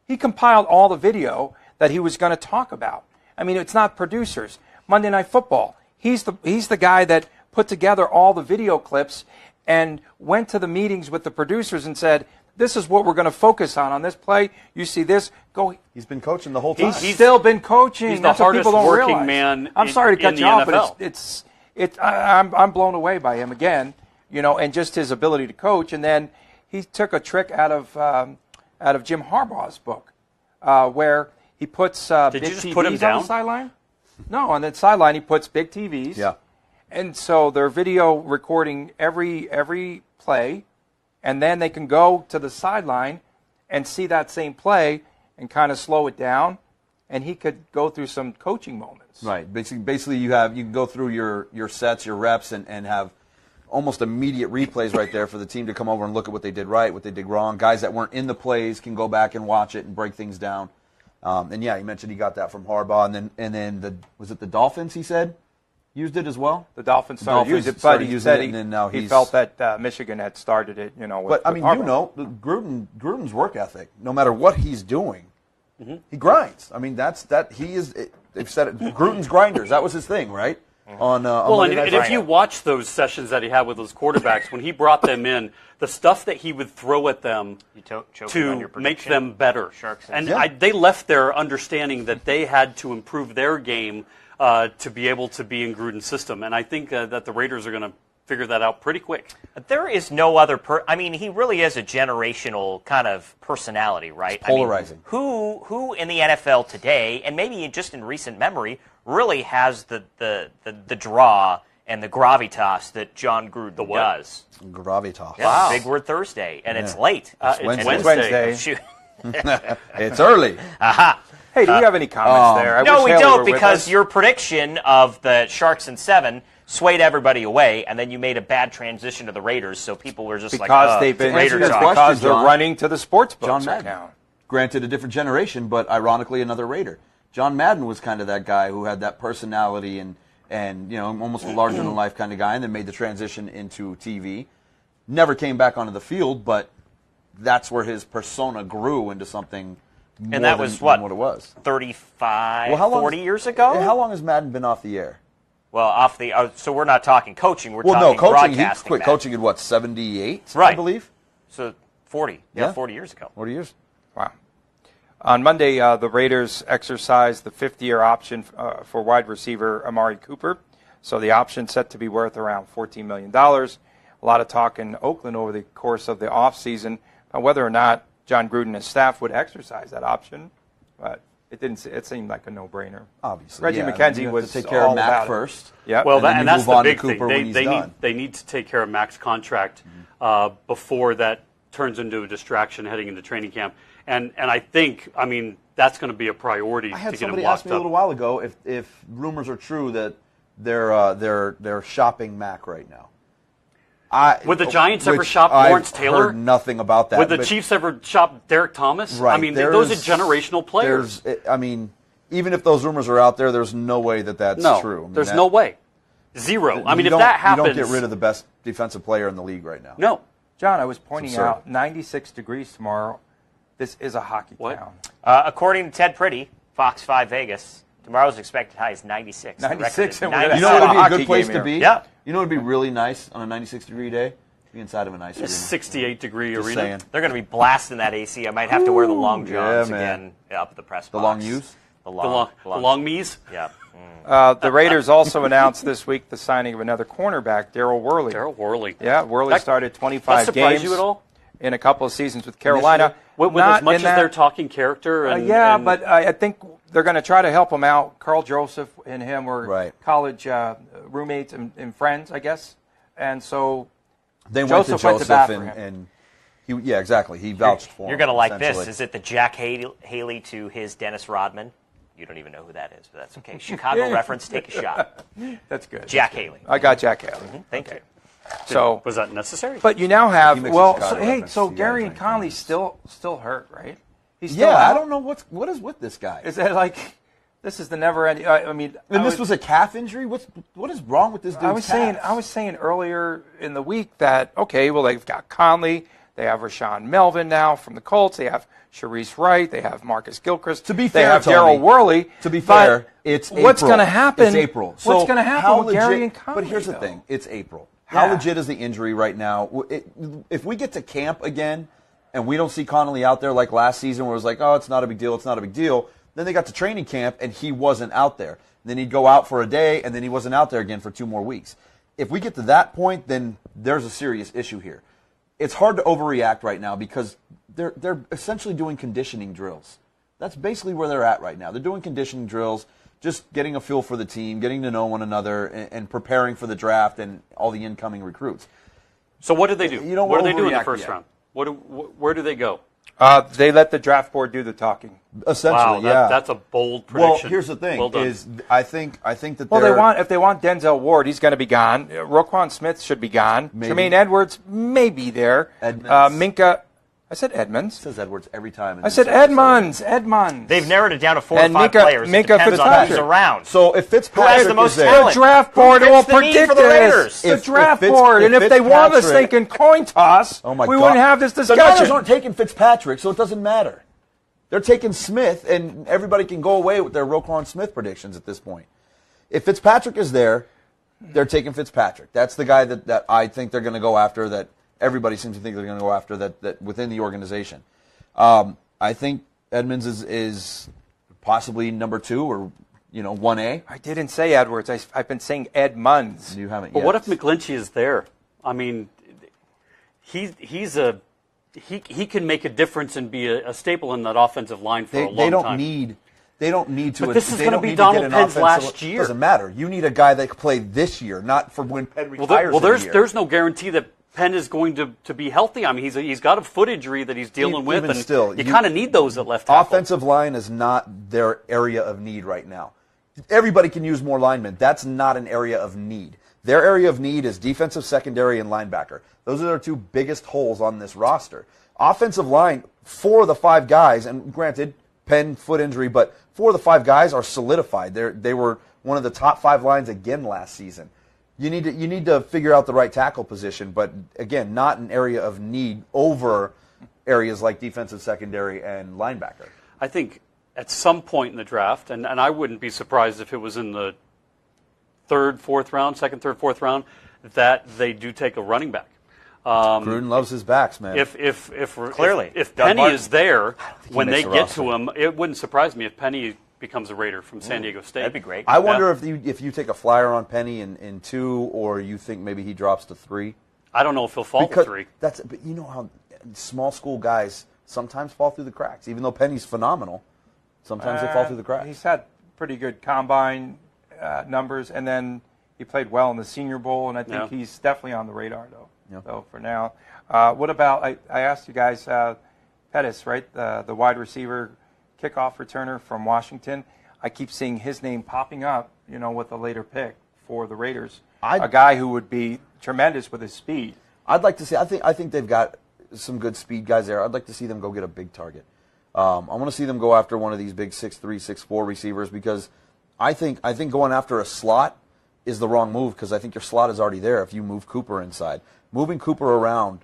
He compiled all the video that he was going to talk about. I mean, it's not producers. Monday Night Football, he's the guy that put together all the video clips and went to the meetings with the producers and said, this is what we're going to focus on this play. You see this, go. He's been coaching the whole time. He's still been coaching. He's the That's what hardest people don't working realize. man I'm sorry to cut in you the off, NFL. but I'm blown away by him again, and just his ability to coach. And then he took a trick out of Jim Harbaugh's book, where he puts Did big you just TVs put him on down? the sideline. No, on the sideline he puts big TVs. Yeah. And so they're video recording every play, and then they can go to the sideline and see that same play and kind of slow it down, and he could go through some coaching moments. Right. Basically, you can go through your sets, your reps, and have almost immediate replays right there for the team to come over and look at what they did right, what they did wrong. Guys that weren't in the plays can go back and watch it and break things down. And yeah, he mentioned he got that from Harbaugh, and then was it the Dolphins? He said used it as well. The Dolphins started using it, but he said he felt that Michigan had started it. With, but I mean, Gruden's work ethic. No matter what he's doing, he grinds. I mean, he is. They've said it. Gruden's grinders. That was his thing, right? And if you watch those sessions that he had with those quarterbacks, when he brought them in, the stuff that he would throw at them to make them better. They left there understanding that they had to improve their game to be able to be in Gruden's system. And I think that the Raiders are going to figure that out pretty quick. There is no other he really is a generational kind of personality, right? It's polarizing. Who in the NFL today, and maybe just in recent memory, really has the draw and the gravitas that John Gruden does? Gravitas. Yeah, wow. Big word Thursday, and it's late. It's Wednesday. Shoot. It's early. Aha. Hey, do we have any comments there? No, we don't, because your prediction of the Sharks in 7 swayed everybody away, and then you made a bad transition to the Raiders, so people were just because they're running to the sports books John Madden. Granted, a different generation, but ironically, another Raider. John Madden was kind of that guy who had that personality and almost a larger than life kind of guy, and then made the transition into TV. Never came back onto the field, but that's where his persona grew into something. And that was what it was 35, 40 years ago. How long has Madden been off the air? Well, so we're not talking coaching. We're talking coaching. Broadcasting. He quit coaching in what, 78? Right. I believe. So 40. Yeah, 40 years ago. 40 years. Wow. On Monday, the Raiders exercised the 5th-year option for wide receiver Amari Cooper. So the option set to be worth around $14 million. A lot of talk in Oakland over the course of the offseason about whether or not John Gruden and his staff would exercise that option, but it didn't. It seemed like a no-brainer. Obviously, Reggie McKenzie was to take care of Mac first. Yeah, well, and that's the big thing. They need Mac's contract before that turns into a distraction heading into training camp. And I think, I mean, that's going to be a priority I to had get him somebody locked ask me a little up. while ago if rumors are true that they're shopping Mac right now. Would the Giants ever which shop Lawrence I've Taylor? heard nothing about that. Would the but- Chiefs ever shop Derek Thomas? Right. I mean, those are generational players. I mean, even if those rumors are out there, there's no way that's No, true. I mean, there's no way. Zero. I mean, if that happens, you don't get rid of the best defensive player in the league right now. No. John, I was pointing It's absurd. out 96 degrees tomorrow. This is a hockey town. According to Ted Pretty, Fox 5 Vegas, tomorrow's expected high is 96. The record 96, is and we're gonna 97. You know what would be a hockey good place game to here. be? Yeah. You know what would be really nice on a 96-degree day? Be inside of an ice arena. 68-degree Just arena. saying. They're going to be blasting that AC. I might have to wear the long johns yeah, man. again up at the press The box. long U's? The The long me's. Yeah. The Raiders also announced this week the signing of another cornerback, Daryl Worley. Daryl Worley. Yeah, Worley That- started That 25 surprised games you at all? in a couple of seasons with Carolina. With Not as much in as that- they're talking character and yeah, and- but I think they're going to try to help him out. Carl Joseph and him were Right. college roommates and friends, I guess. And so They Joseph went to went to bat Joseph for him. and he, yeah, exactly. He vouched for him. You're going to like this. essentially. Is it the Jack Haley to his Dennis Rodman? You don't even know who that is, but that's okay. Chicago reference, take a shot. That's good. Jack Haley. I got Jack Haley. Thank you. So, was that necessary? but you now have He makes a well. Chicago So, hey, reference. so You gotta Gary and drink Conley's still hurt, right? He's still Yeah, I out? don't know what is with this guy. Is that like this is the never ending? I mean, And I this was a calf injury. What is wrong with this dude's I was saying earlier in the week that okay, well they've got Conley, they have Rashawn Melvin now from the Colts, they have Sharice Wright, they have Marcus Gilchrist, To be they fair, have Tony, Daryl Worley. To be but fair, it's what's April. going to happen? It's April. What's So going to happen how with Gary legit- and Conley? But here's the though? thing: it's April. How Yeah. legit is the injury right now? If we get to camp again and we don't see Connolly out there like last season, where it was like, oh, it's not a big deal, it's not a big deal. Then they got to training camp and he wasn't out there. Then he'd go out for a day and then he wasn't out there again for 2 more weeks. If we get to that point, then there's a serious issue here. It's hard to overreact right now because they're essentially doing conditioning drills. That's basically where they're at right now. They're doing conditioning drills, just getting a feel for the team, getting to know one another, and preparing for the draft and all the incoming recruits. So what did they do? You don't What do they do in the overreact first yet. round? Where do they go? They let the draft board do the talking. Essentially, Wow, yeah. that's a bold Well, prediction. here's the thing: Well done. is I think that Well, they're if they want Denzel Ward, he's going to be gone. Roquan Smith should be gone. Maybe. Jermaine Edwards may be there. Edmonds. Minka, I said Edmonds. It says Edwards every time. in I this said episode. Edmonds. They've narrowed it down to 4 And or 5 Minka- players. Minka It depends on Fitzpatrick. who's around. So if Fitzpatrick Who has the most is there, talent? The draft Who board fits will the need predict for the Raiders? this. If- The draft if board. And if they want us Fitzpatrick- thinking coin toss, oh my we God. wouldn't have this The Niners discussion. aren't taking Fitzpatrick, so it doesn't matter. They're taking Smith, and everybody can go away with their Roquan Smith predictions at this point. If Fitzpatrick is there, they're taking Fitzpatrick. That's the guy that I think they're going to go after, that everybody seems to think they're going to go after, that within the organization. I think Edmonds is possibly number 2 or 1A. I didn't say Edwards. I've been saying Edmonds. You haven't But yet. what if McGlinchey is there? I mean, he can make a difference and be a staple in that offensive line for a long They don't time. need. They don't need to. But this is they gonna don't be need Donald to get an Penn's offensive- last year. Doesn't matter. You need a guy that can play this year, not for when Penn retires. Well, in a year. there's no guarantee that Penn is going to be healthy. I mean, he's got a foot injury that he's dealing with, Even and still, you kind of need those at left tackle. Offensive line is not their area of need right now. Everybody can use more linemen. That's not an area of need. Their area of need is defensive secondary and linebacker. Those are their 2 biggest holes on this roster. Offensive line, 4 of the 5 guys, and granted, Penn foot injury, but 4 of the 5 guys are solidified. They were one of the top 5 lines again last season. You need to figure out the right tackle position, but again, not an area of need over areas like defensive secondary and linebacker. I think at some point in the draft, and I wouldn't be surprised if it was in the 3rd, 4th round, 2nd, 3rd, 4th round, that they do take a running back. Gruden loves his backs, man. Clearly. if Doug Penny Martin. is there when they makes the get roster. to him, it wouldn't surprise me if Penny becomes a Raider from San Diego State. That'd be great. I wonder if you take a flyer on Penny in 2, or you think maybe he drops to 3. I don't know if he'll fall to 3. But you know how small school guys sometimes fall through the cracks. Even though Penny's phenomenal, sometimes they fall through the cracks. He's had pretty good combine numbers, and then he played well in the Senior Bowl, and I think he's definitely on the radar, though. Yeah. So for now, what about? I asked you guys, Pettis, right, the wide receiver, kickoff returner from Washington. I keep seeing his name popping up, with a later pick for the Raiders. A guy who would be tremendous with his speed. I'd like to see. I think they've got some good speed guys there. I'd like to see them go get a big target. I want to see them go after one of these big 6'3", 6'4" receivers because I think going after a slot is the wrong move because I think your slot is already there if you move Cooper inside. Moving Cooper around,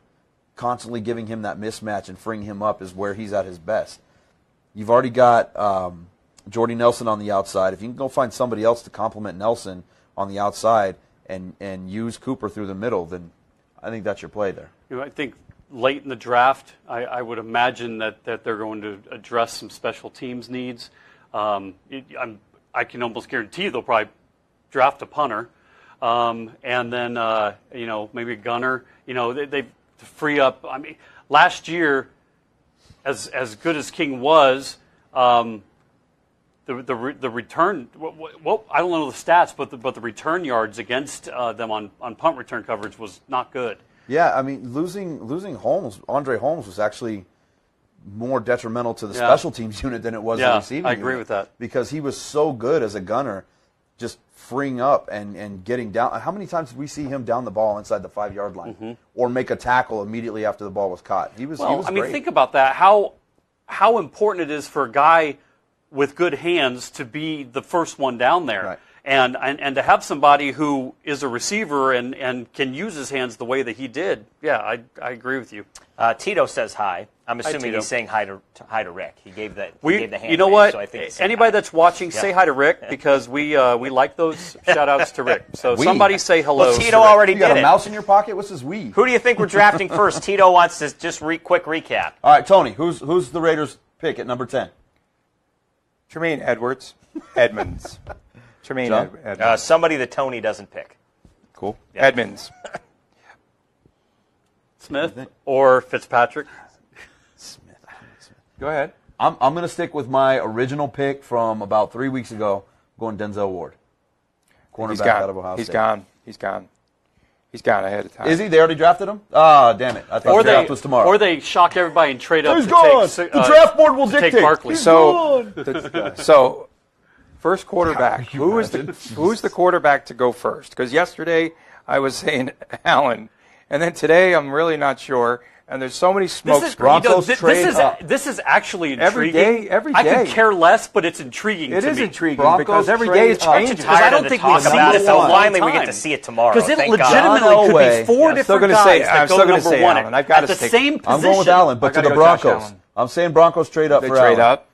constantly giving him that mismatch and freeing him up is where he's at his best. You've already got Jordy Nelson on the outside. If you can go find somebody else to complement Nelson on the outside and use Cooper through the middle, then I think that's your play there. I think late in the draft, I would imagine that they're going to address some special teams needs. I can almost guarantee they'll probably draft a punter, and then maybe a gunner. They free up. I mean, last year, as good as King was, the return. Well, I don't know the stats, but the return yards against them on punt return coverage was not good. Yeah, I mean, losing Holmes, Andre Holmes, was actually more detrimental to the special teams unit than it was the receiving unit. I agree with that. Because he was so good as a gunner, just freeing up and getting down. How many times did we see him down the ball inside the 5-yard line or make a tackle immediately after the ball was caught? He was great. Think about that. How important it is for a guy with good hands to be the first one down there. Right. And to have somebody who is a receiver and can use his hands the way that he did, I agree with you. Tito says hi. I'm assuming he's saying hi to Rick. He gave the hand. You know wave, what? So I think anybody that's watching, say hi to Rick because we like those shout outs to Rick. So somebody say hello. Well, Tito already you did got a it. mouse in your pocket? What's his we? Who do you think we're drafting first? Tito wants to just quick recap. All right, Tony, who's the Raiders pick at number 10? Tremaine Edmonds. Tremaine Edmonds. Somebody that Tony doesn't pick. Cool. Yeah. Edmonds. Smith or Fitzpatrick? Smith. Go ahead. I'm going to stick with my original pick from about 3 weeks ago, going Denzel Ward. Cornerback out of Ohio State. He's gone ahead of time. Is he? They already drafted him? Ah, damn it. I thought the draft was tomorrow. Or they shock everybody and trade up He's to gone. take the draft board will dictate. Take Barkley. So first quarterback. Who's the quarterback to go first? Because yesterday I was saying Allen, and then today I'm really not sure. And there's so many smoke screens. This is actually intriguing. Every day. I could care less, but it's intriguing. It to is me. intriguing because every day it changes. Because I don't think we see it, so finally we get to see it tomorrow. Because it legitimately could be four different guys that go number one at the same position. I'm going with Allen, but to the Broncos. I'm saying Broncos trade up for Allen. Trade up.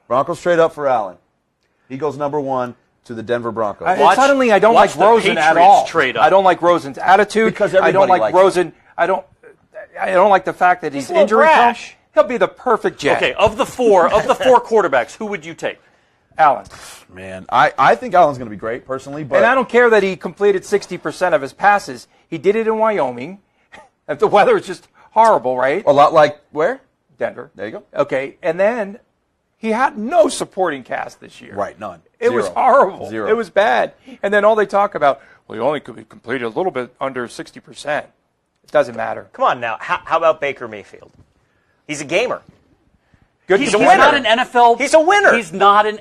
Broncos trade up for Allen. He goes number 1 to the Denver Broncos. Suddenly, I don't like Rosen at all. I don't like Rosen's attitude. Because I don't like Rosen. I don't like the fact that he's injury prone. He'll be the perfect Jet. Okay, of the four quarterbacks, who would you take? Allen. Man, I think Allen's going to be great personally, but and I don't care that he completed 60% of his passes. He did it in Wyoming. If the weather is just horrible, right? A lot like where? Denver. There you go. Okay, and then he had no supporting cast this year. Right, none. It was horrible. Zero. It was bad. And then all they talk about, he only completed a little bit under 60%. It doesn't matter. Come on now. How about Baker Mayfield? He's a gamer. He's not an NFL. He's a winner. He's not an.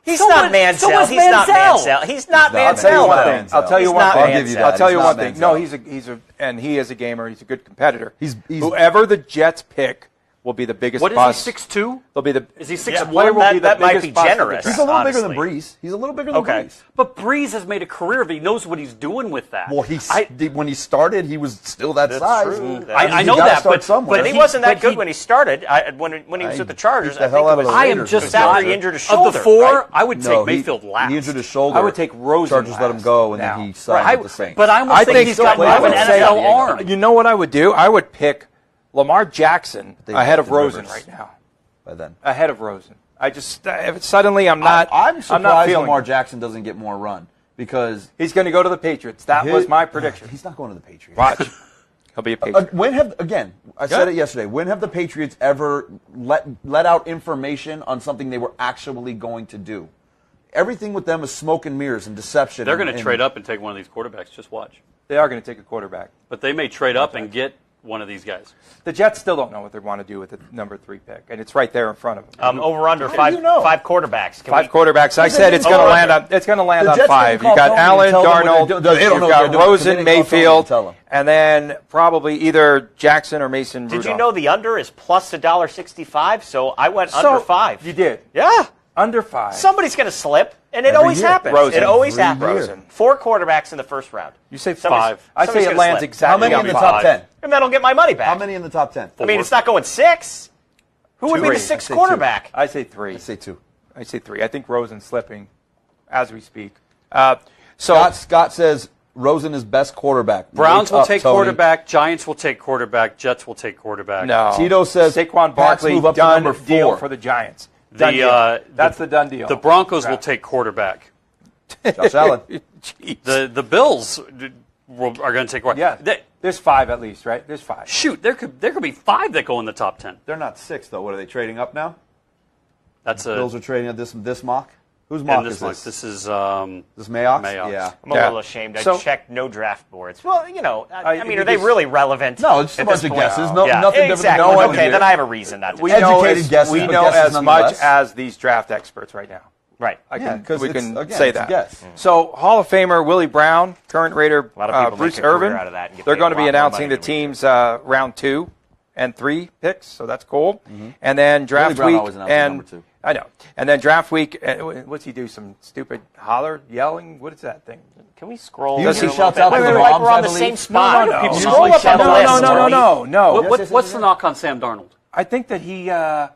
He's not Mansell. So was he's not Mansell. He's not Mansell. I'll tell you one thing. I'll give you that. I'll tell you one thing. Mansell. No, and he is a gamer. He's a good competitor. He's whoever the Jets pick will be the biggest What bust. is he, 6'2"? They'll be the. Is he 6'1"? That might be generous. He's a little bigger than Breeze. He's a little bigger than Breeze. But Breeze has made a career of it. He knows what he's doing with that. Well, when he started, he was still that size. True. I know that, but he wasn't that good when he started. When he was with the Chargers, I think it was. I am just after he injured his shoulder. Of the four, I would take Mayfield last. He injured his shoulder. I would take Rosen. Chargers let him go, and then he signed with the Saints. But I almost think he's got more of an NFL arm. You know what I would do? I would pick Lamar Jackson ahead of Rosen right now. By then, ahead of Rosen. I just suddenly I'm not. I'm surprised I'm not feeling Lamar Jackson doesn't get more run because he's going to go to the Patriots. That was my prediction. He's not going to the Patriots. Watch, he'll be a Patriot. I said it yesterday. When have the Patriots ever let out information on something they were actually going to do? Everything with them is smoke and mirrors and deception. They're going to trade up and take one of these quarterbacks. Just watch. They are going to take a quarterback. But they may trade up and get one of these guys. The Jets still don't know what they want to do with the number 3 pick, and it's right there in front of them. Over under How do five you know? five quarterbacks. Can Five we- quarterbacks. I said it's going to land on. It's going to land The on Jets 5. didn't You got call Tony Allen, and tell them what Darnold. they're doing. They don't You've know what got they're doing, so Rosen, they didn't call Tony Mayfield, and tell them. and then probably either Jackson or Mason Rudolph. Did you know the under is plus $1.65? So I went So, under 5. You did. Yeah. Under 5. Somebody's going to slip, and it Every always year. happens. Rosen. It always Every happens. year. 4 quarterbacks in the first round. You say Somebody's- 5. I say somebody's it gonna lands slip. exactly How many on in the 5. top 10? And then I'll get my money back. How many in the top 10? I mean, it's not going 6. Who would be the 6th quarterback? I say 3. I say 2. I say 3. I think Rosen's slipping as we speak. Scott says Rosen is best quarterback. Browns Wake will up, take Tony. quarterback. Giants will take quarterback. Jets will take quarterback. No. Tito says Saquon Pats Barkley move up to done number deal 4. for the Giants. Done deal. That's the done deal. The Broncos will take quarterback. Josh Allen. Jeez. The Bills are going to take quarterback. Yeah. There's 5 at least, right? There's 5. Shoot, there could be 5 that go in the top 10. They're not 6 though. What are they trading up now? That's a Bills are trading at this mock. Whose mock is this? This is This Mayock's? Mayock's. Yeah. I'm a little ashamed. I checked no draft boards. Well, I mean, are they because- really relevant? No, it's just a at bunch this of point? guesses. No, Yeah, nothing exactly. different. Okay, then I have a reason not to. We check. know Educated as, guesses, we but know guesses as much nonetheless. as these draft experts right now. Right. Yeah, 'cause we it's- can again, say it's a that. guess. So Hall of Famer Willie Brown, current Raider A lot of people Bruce make a career Irvin, out of that and get they're paid going to a be lot more announcing money the than we team's round 2 and 3 picks, so that's cool. And then draft Brown week always announces and number 2. I know. And then draft week, what's he do? Some stupid holler, yelling? What is that thing? Can we scroll? He usually here a shouts little out bit? to the Like moms, we're on I the believe. same spot. No, no, People no. scroll up on the No, list. no, no, no, no. What's the knock on Sam Darnold? I think that he, no,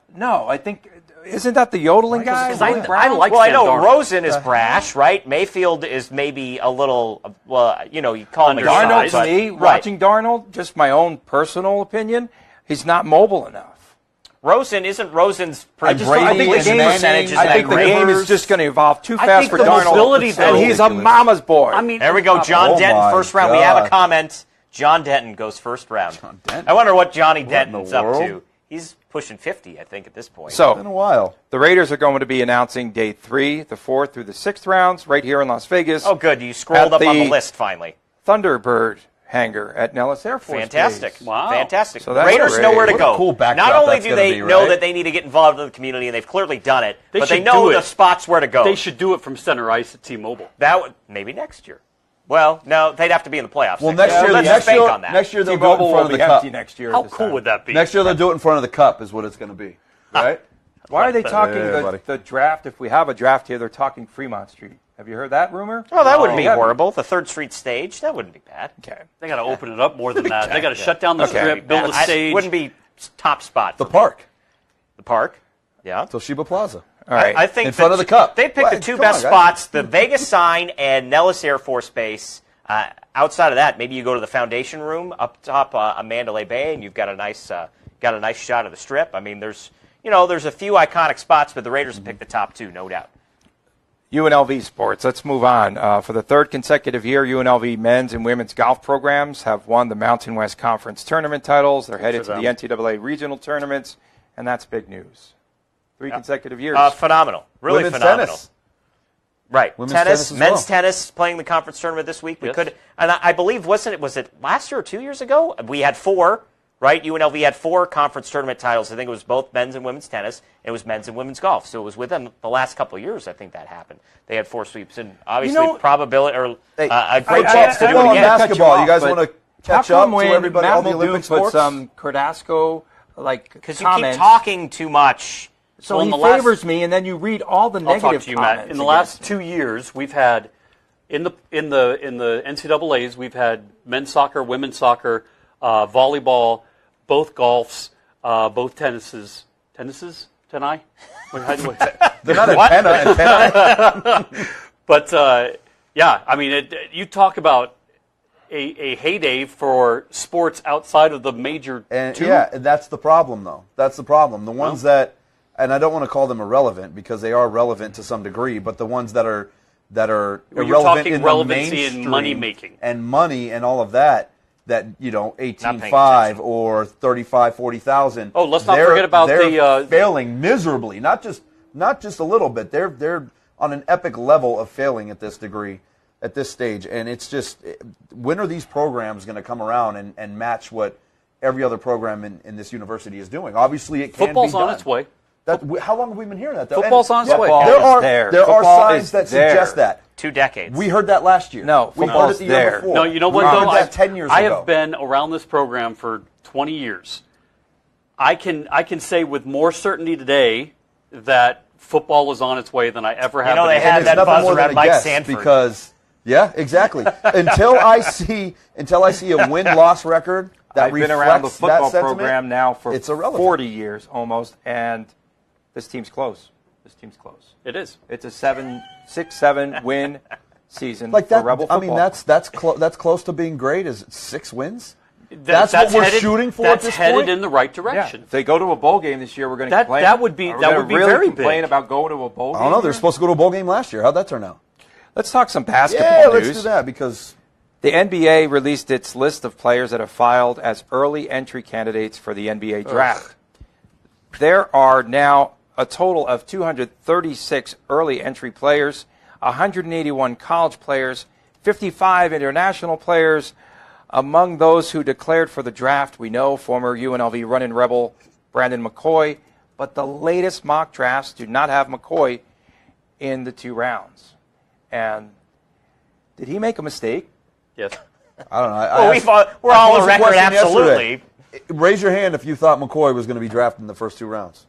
I think, isn't that the yodeling guy? Because I Willie Brown? like Well, I Sam know Darnold. Rosen is brash, right? Mayfield is maybe a little, you call him Undersized. Darnold, but- to me, right. watching Darnold, just my own personal opinion, he's not mobile enough. Rosen's I think Brady the and game, Manning I think the and game is Rivers. just going to evolve too I fast think for the Darnold. mobility, and though- he's a mama's boy. I mean, There we go. John Oh Denton, my first round. We have a God. comment. John Denton goes first round. John Denton? I wonder what Johnny in the Denton's up world? to. He's pushing 50, I think, at this point. It's been a So while. the Raiders are going to be announcing day 3, the 4th through the 6th rounds right here in Las Vegas. Oh, good. You scrolled At up on the the- list finally. Thunderbird hangar at Nellis Air Force Fantastic. Base. Wow. Fantastic. So that's Raiders great. know where to What a go. cool backdrop Not only that's do gonna they be, know right? that they need to get involved in the community, and they've clearly done it, They but they should know do the it. spots where to go. They should do it from center ice at T-Mobile. That would maybe next year. Well, no, they'd have to be in the playoffs. Well, next year, Let's next bank year, on that. next year they'll do it T-Mobile in will front of be the cup. empty next year. How at this cool time. would that be? Next year they'll do it in front of the cup, is what it's going to be, right? Why are they talking Yeah, buddy. the draft? If we have a draft here, they're talking Fremont Street. Have you heard that rumor? Oh, that wouldn't be Yeah. horrible. The 3rd Street stage, that wouldn't be bad. Okay. They got to open it up more than that. They got to shut down the strip, build a stage. Wouldn't be top spot. The for me. park, The park. Yeah. Toshiba Plaza. All right. I think In front of the cup. They picked Well, the 2 come best on, guys. spots: the Vegas sign and Nellis Air Force Base. Outside of that, maybe you go to the Foundation Room up top on Mandalay Bay, and you've got a nice shot of the Strip. I mean, there's a few iconic spots, but the Raiders have picked the top 2, no doubt. UNLV sports. Let's move on. For the 3rd consecutive year, UNLV men's and women's golf programs have won the Mountain West Conference tournament titles. They're headed to the NCAA regional tournaments, and that's big news. 3 consecutive years. Phenomenal. Really Women's phenomenal. tennis. Right. Women's Tennis, tennis as men's well. tennis playing the conference tournament this week. We Yes. could, and I believe, was it last year or 2 years ago? We had 4, right? UNLV had 4 conference tournament titles. I think it was both men's and women's tennis. And it was men's and women's golf. So it was within the last couple of years, I think that happened. They had 4 sweeps, and obviously probability or a great chance to do football it and again. basketball. You guys want to catch How up come to when everybody, all the Matt Muldoon Olympic put sports? some Cardasco Because you keep comments, talking too much. so Well, he in the last- favors me, and then you read all the I'll negative talk to you, comments. Matt. In the against last 2 years, we've had in the NCAA's, we've had men's soccer, women's soccer, volleyball, both golfs, both tennises. Tenai? They're not antenna. But yeah, I mean, you talk about a heyday for sports outside of the major And 2. yeah, that's the problem, though. That's the problem. The ones that, and I don't want to call them irrelevant because they are relevant to some degree, but the ones that are Well, you're irrelevant talking in the relevancy and mainstream money making. and money and all of that. That 18.5 attention. or 35, 40,000. Oh, let's not forget about they're the failing miserably. Not just a little bit. They're on an epic level of failing at this degree. at this stage. And it's just, when are these programs going to come around and match what every other program in this university is doing? Obviously, it can Football's be done. on its way. How long have we been hearing that, though? Football's on its way. There are signs that suggest that. 2 decades. We heard that last year. No, we heard it football's the year there. before. No, you know what, we though? heard that 10 years ago. I have been around this program for 20 years. I can say with more certainty today that football is on its way than I ever have. They had that buzz around Mike Sanford. Because, yeah, exactly. until I see a win-loss record that I've been reflects around the football that sentiment, program now for it's irrelevant. 40 years almost, and this team's close. It is. It's a 6-7 win season Like for that. Rebel I football. mean, that's close to being great. Is it 6 wins? That's what we're shooting for at this That's headed point? in the right direction. Yeah. If they go to a bowl game this year, we're going to complain. That would be really very complain big. about going to a bowl game. I don't know. They're here? supposed to go to a bowl game last year. How'd that turn out? Let's talk some basketball Yeah, news. let's do that because The NBA released its list of players that have filed as early entry candidates for the NBA draft. There are now a total of 236 early entry players, 181 college players, 55 international players. Among those who declared for the draft, we know former UNLV running Rebel Brandon McCoy, but the latest mock drafts do not have McCoy in the 2 rounds. And did he make a mistake? Yes. I don't know. We're all on the record, absolutely. Raise your hand if you thought McCoy was going to be drafted in the first 2 rounds.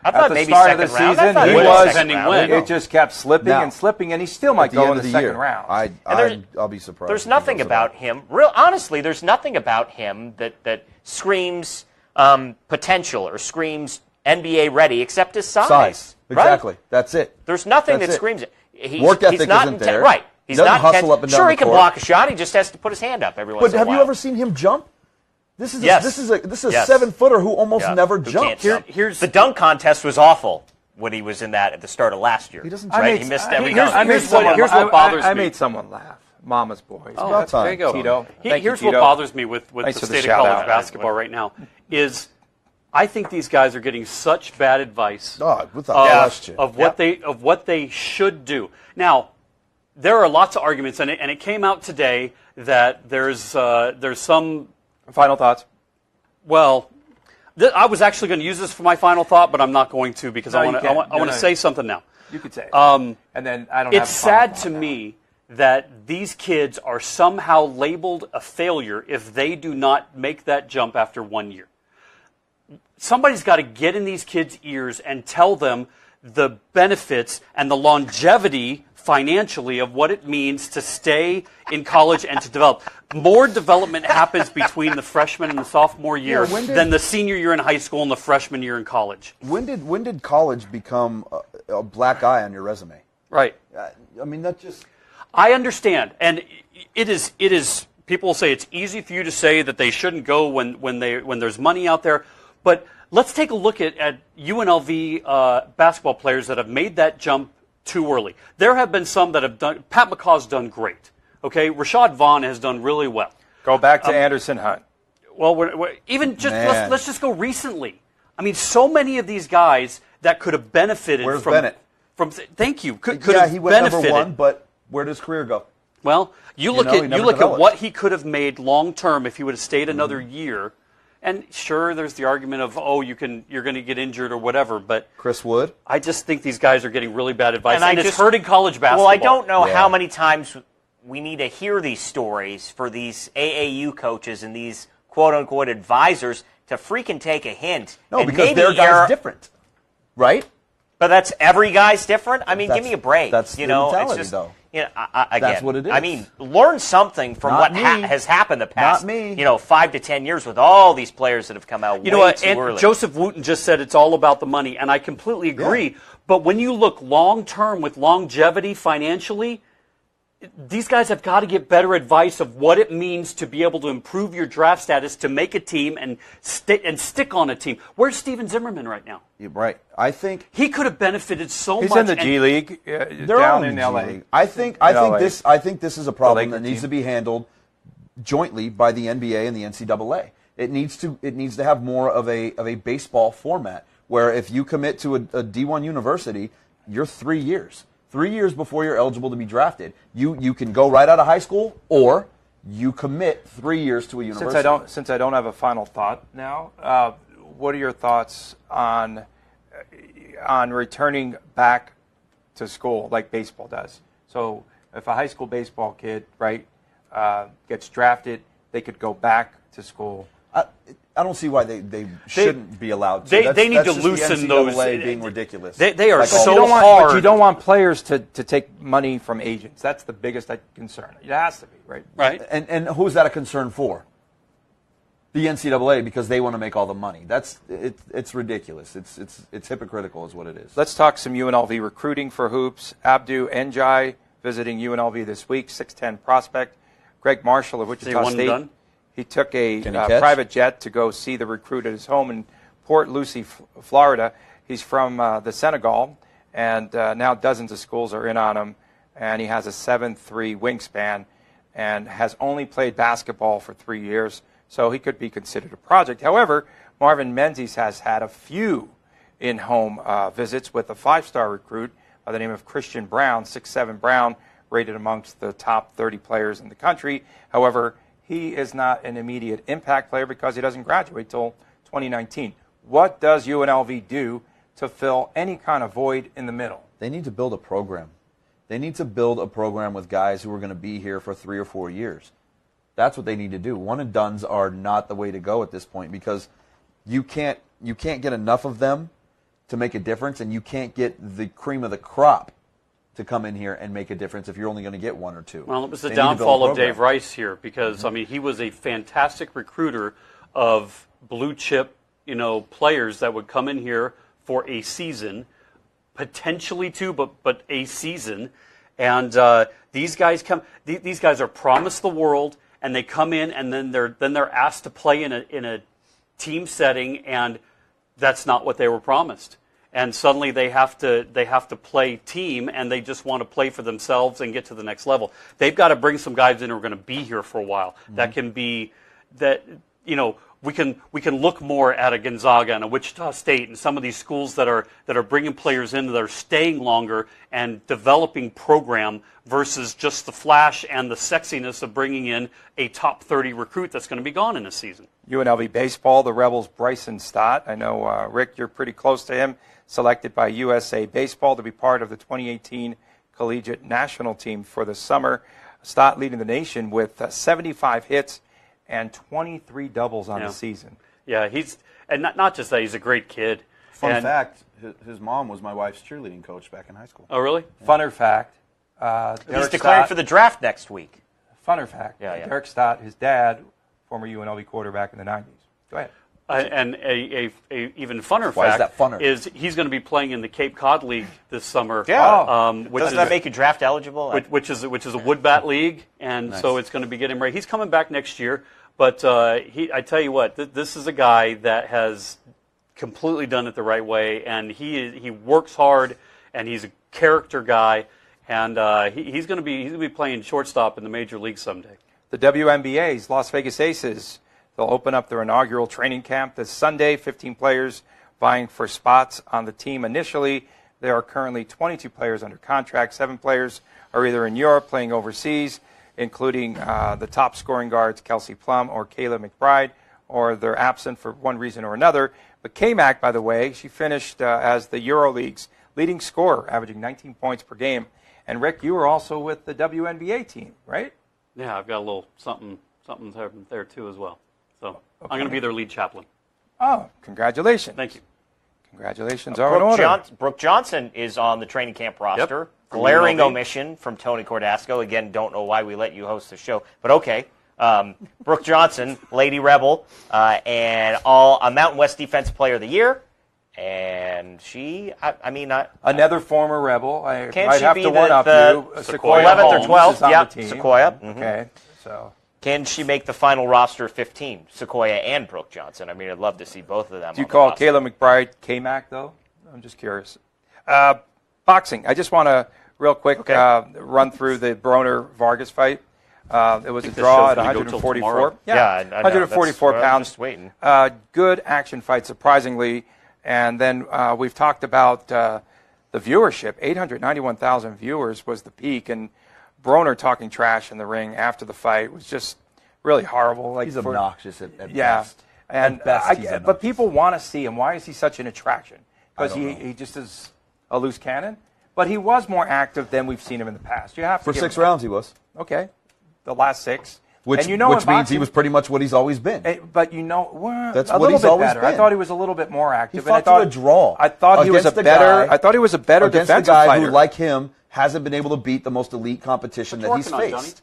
I thought At the maybe start second of the round. season, I he thought was. second round. It just kept slipping Now, and slipping, and he still might at the go end in of the the second year, round. I'll be surprised. There's if he nothing goes about him. Honestly, there's nothing about him that screams potential or screams NBA ready, except his size. Right? Exactly. That's it. There's nothing That's that it. screams it. Work ethic he's not isn't there. Right. He's Doesn't not hustle intense. up and down Sure, the he can court. block a shot. He just has to put his hand up every once But in a have while. you ever seen him jump? This is Yes. this is a Yes. 7-footer who almost Yeah. never Who jumps. can't jump. The dunk contest was awful when he was in that at the start of last year. He doesn't right? jump. He missed I every made- dunk. here's what bothers I me. made someone laugh. Mama's boys. Oh, about time. there you go. Tito. Thank you, Here's what Tito. bothers me with Thanks the for the state of college shout-out. basketball right now is I think these guys are getting such bad advice without question. of what they should do. Now, there are lots of arguments, and it came out today that there's some Final thoughts? well. I was actually going to use this for my final thought, but I'm not going to because I No, you want can't. to No. say something now. You could say it. Um, and then I don't It's have a final sad thought to now. me that these kids are somehow labeled a failure if they do not make that jump after 1 year. Somebody's got to get in these kids' ears and tell them the benefits and the longevity financially of what it means to stay in college and to develop. More development happens between the freshman and the sophomore year than the senior year in high school and the freshman year in college. When did college become a black eye on your resume? Right. I mean, that just. I understand, and it is. People will say it's easy for you to say that they shouldn't go when there's money out there, but let's take a look at UNLV basketball players that have made that jump too early. There have been some that have done. Pat McCaw's done great. Okay, Rashad Vaughn has done really well. Go back to Anderson Hunt. Well, even just Man. let's just go recently. I mean, so many of these guys that could have benefited Where's from. Bennett? Thank you. Could Yeah, have he went benefited. number 1, but where does his career go? Well, you look he at never developed. what he could have made long term if he would have stayed another year. And sure, there's the argument of you're going to get injured or whatever. But Chris Wood. I just think these guys are getting really bad advice, And and it's hurting college basketball. Well, I don't know Yeah. how many times we need to hear these stories for these AAU coaches and these quote-unquote advisors to freaking take a hint. No, and because maybe their guy's different, right? But that's every guy's different. I mean, give That's- me a break. that's you the know, mentality, it's just though. you know, again, That's what it is. I mean, learn something from Not what me. has happened the past, Not me. 5 to 10 years with all these players that have come out. You know way what? too And early. Joseph Wooten just said it's all about the money, and I completely agree. But when you look long term with longevity financially, these guys have got to get better advice of what it means to be able to improve your draft status, to make a team and stick on a team. Where's Steven Zimmerman right now? Yeah, right. I think He could have benefited so He's much. in the G League they're down all in G LA. League. I think LA. this is a problem Laker that needs team. to be handled jointly by the NBA and the NCAA. It needs to have more of a baseball format where if you commit to a D1 university, you're 3 years. 3 years before you're eligible to be drafted. You can go right out of high school, or you commit 3 years to a university. Since I don't have a final thought now, what are your thoughts on returning back to school like baseball does? So if a high school baseball kid, right, gets drafted, they could go back to school. I don't see why they shouldn't be allowed to. They need that's to just loosen the NCAA those. being ridiculous. They are Like, so But hard. you don't want players to take money from agents. That's the biggest concern. It has to be, right? Right. And who's that a concern for? The NCAA, because they want to make all the money. It's ridiculous. It's hypocritical is what it is. Let's talk some UNLV recruiting for hoops. Abdu Njai visiting UNLV this week, 6'10 prospect. Greg Marshall of Wichita State. He took a private jet to go see the recruit at his home in Port Lucie, Florida. He's from the Senegal, and now dozens of schools are in on him. And he has a 7'3" wingspan and has only played basketball for 3 years, so he could be considered a project. However, Marvin Menzies has had a few in-home visits with a 5-star recruit by the name of Christian Brown, 6'7" Brown, rated amongst the top 30 players in the country. However, he is not an immediate impact player because he doesn't graduate till 2019. What does UNLV do to fill any kind of void in the middle? They need to build a program. They need to build a program with guys who are going to be here for 3 or 4 years. That's what they need to do. One and dones are not the way to go at this point because you can't get enough of them to make a difference, and you can't get the cream of the crop to come in here and make a difference if you're only going to get 1 or 2. Well, it was the downfall of Dave Rice here because, I mean, he was a fantastic recruiter of blue chip, players that would come in here for a season, potentially 2, but a season. And these guys are promised the world, and they come in, and then they're asked to play in a team setting, and that's not what they were promised. And suddenly they have to play team, and they just want to play for themselves and get to the next level. They've got to bring some guys in who are going to be here for a while. Mm-hmm. That can be that we can look more at a Gonzaga and a Wichita State and some of these schools that are bringing players in that are staying longer and developing program versus just the flash and the sexiness of bringing in a top 30 recruit that's going to be gone in a season. UNLV baseball, the Rebels' Bryson Stott. I know, Rick, you're pretty close to him. Selected by USA Baseball to be part of the 2018 Collegiate National Team for the summer. Stott leading the nation with 75 hits and 23 doubles on the season. Yeah, and not just that, he's a great kid. Fun fact, his mom was my wife's cheerleading coach back in high school. Oh, really? Yeah. Funner fact. He's declaring for the draft next week. Funner fact. Yeah. Derek Stott, his dad, former UNLV quarterback in the 90s. Go ahead. And a even funner Why fact is that funner? is he's going to be playing in the Cape Cod League this summer. Yeah. Doesn't that make you draft eligible? Which is a wood bat league, and so it's going to be getting ready. He's coming back next year, but I tell you what, this is a guy that has completely done it the right way, and he works hard, and he's a character guy, and he's going to be playing shortstop in the major league someday. The WNBA's Las Vegas Aces. They'll open up their inaugural training camp this Sunday. 15 players vying for spots on the team initially. There are currently 22 players under contract. 7 players are either in Europe playing overseas, including the top scoring guards Kelsey Plum or Kayla McBride, or they're absent for one reason or another. But K-Mac, by the way, she finished as the EuroLeague's leading scorer, averaging 19 points per game. And Rick, you were also with the WNBA team, right? Yeah, I've got a little something there too as well. So I'm going to be their lead chaplain. Oh, congratulations. Thank you. Congratulations are in order. Brooke Johnson is on the training camp roster. Yep. Glaring omission from Tony Cordasco. Again, don't know why we let you host the show, but okay. Brooke Johnson, Lady Rebel, and a Mountain West Defensive Player of the Year. And she, another former Rebel. I can might she have be to one-up you. Sequoia 11th or 12th. Yeah, Sequoia. Mm-hmm. Okay, so. Can she make the final roster of 15, Sequoia and Brooke Johnson? I mean, I'd love to see both of them. Do you call Kayla McBride K-Mac, though? I'm just curious. Boxing. I just want to, real quick, run through the Broner-Vargas fight. It was a draw at 144. Yeah, 144 pounds. Just waiting. Good action fight, surprisingly. And then we've talked about the viewership, 891,000 viewers was the peak, and Broner talking trash in the ring after the fight was just really horrible. He's obnoxious at yeah. best. And At best, he's but people want to see him. Why is he such an attraction? Because I don't he just is a loose cannon. But he was more active than we've seen him in the past. You have to For give 6 him rounds, he was. Okay, the last 6. Which, and you know, which in means boxing, he was pretty much what he's always been. But you know, well, That's a what little he's bit always better. been. I thought he was a little bit more active. He fought to a draw. I thought he was a against the better. guy- I thought he was a better against the defensive guy fighter. who, like him, hasn't been able to beat the most elite competition What that you he's working on, faced.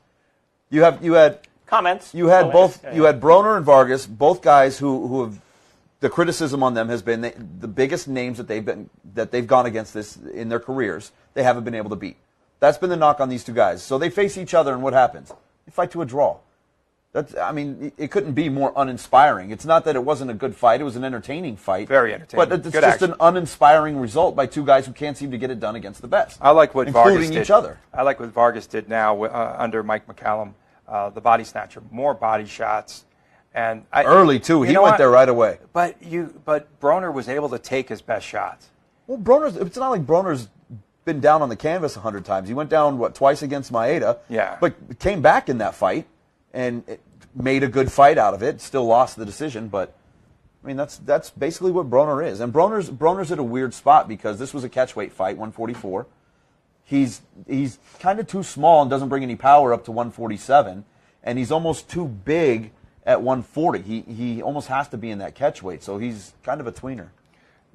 You had Comments. You had Comments. both. You had Broner and Vargas, both guys who have the criticism on them has been the biggest names that they've gone against this in their careers. They haven't been able to beat. That's been the knock on these two guys. So they face each other, and what happens? They fight to a draw. It couldn't be more uninspiring. It's not that it wasn't a good fight; it was an entertaining fight. Very entertaining. But it's Good just action. an uninspiring result by two guys who can't seem to get it done against the best. I like what including Vargas did. each other. I like what Vargas did now under Mike McCallum, the body snatcher, more body shots, and Early too. He went there right away. But Broner was able to take his best shots. Well, it's not like Broner's been down on the canvas 100 times. He went down twice against Maeda. Yeah. But came back in that fight and made a good fight out of it. Still lost the decision, but I mean that's basically what Broner is. And Broner's at a weird spot because this was a catchweight fight, 144. He's kind of too small and doesn't bring any power up to 147, and he's almost too big at 140. He almost has to be in that catchweight, so he's kind of a tweener.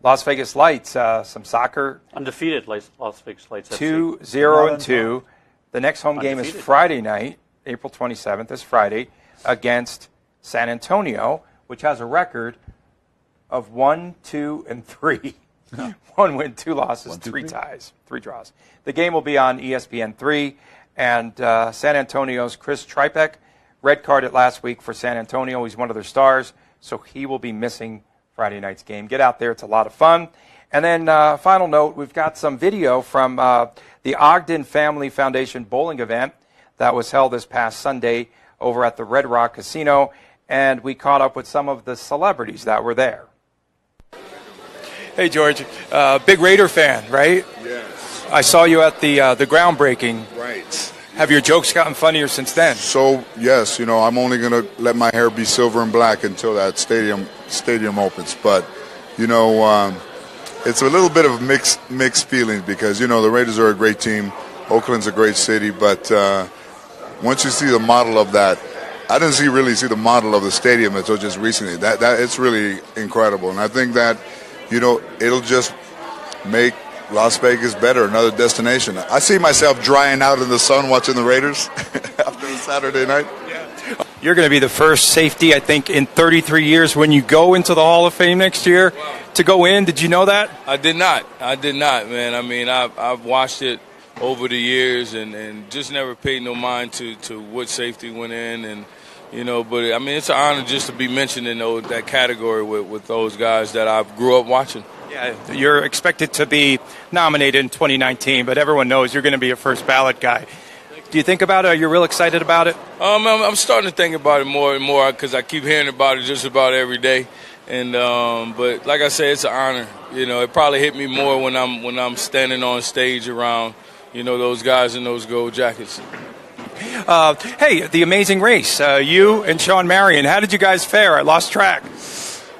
Las Vegas Lights, some soccer. Undefeated Las Vegas Lights. 2-0-2. The next home game is Friday night, April 27th, this Friday, against San Antonio, which has a record of 1, 2, and 3. 1 win, 2 losses, 3 ties, 3 draws. The game will be on ESPN3, and San Antonio's Chris Tripek red carded last week for San Antonio. He's one of their stars, so he will be missing Friday night's game. Get out there. It's a lot of fun. And then final note, we've got some video from the Ogden Family Foundation bowling event that was held this past Sunday over at the Red Rock Casino, and we caught up with some of the celebrities that were there. Hey, George, big Raider fan, right? Yes. I saw you at the groundbreaking. Right. Have your jokes gotten funnier since then? So, yes, I'm only going to let my hair be silver and black until that stadium opens. But, it's a little bit of mixed feelings because, the Raiders are a great team. Oakland's a great city. But once you see the model of that, I didn't really see the model of the stadium until just recently. That it's really incredible. And I think that, it'll just make Las Vegas better, another destination. I see myself drying out in the sun watching the Raiders after a Saturday night. You're going to be the first safety, I think, in 33 years when you go into the Hall of Fame next year to go in. Did you know that? I did not, man. I mean, I've watched it over the years and just never paid no mind to what safety went in. And, but, I mean, it's an honor just to be mentioned in that category with those guys that I grew up watching. Yeah, you're expected to be nominated in 2019, but everyone knows you're going to be a first ballot guy. Do you think about it? Are you real excited about it? I'm starting to think about it more and more because I keep hearing about it just about every day. And but like I said, it's an honor. It probably hit me more when I'm standing on stage around those guys in those gold jackets. Hey, the Amazing Race. You and Sean Marion. How did you guys fare? I lost track.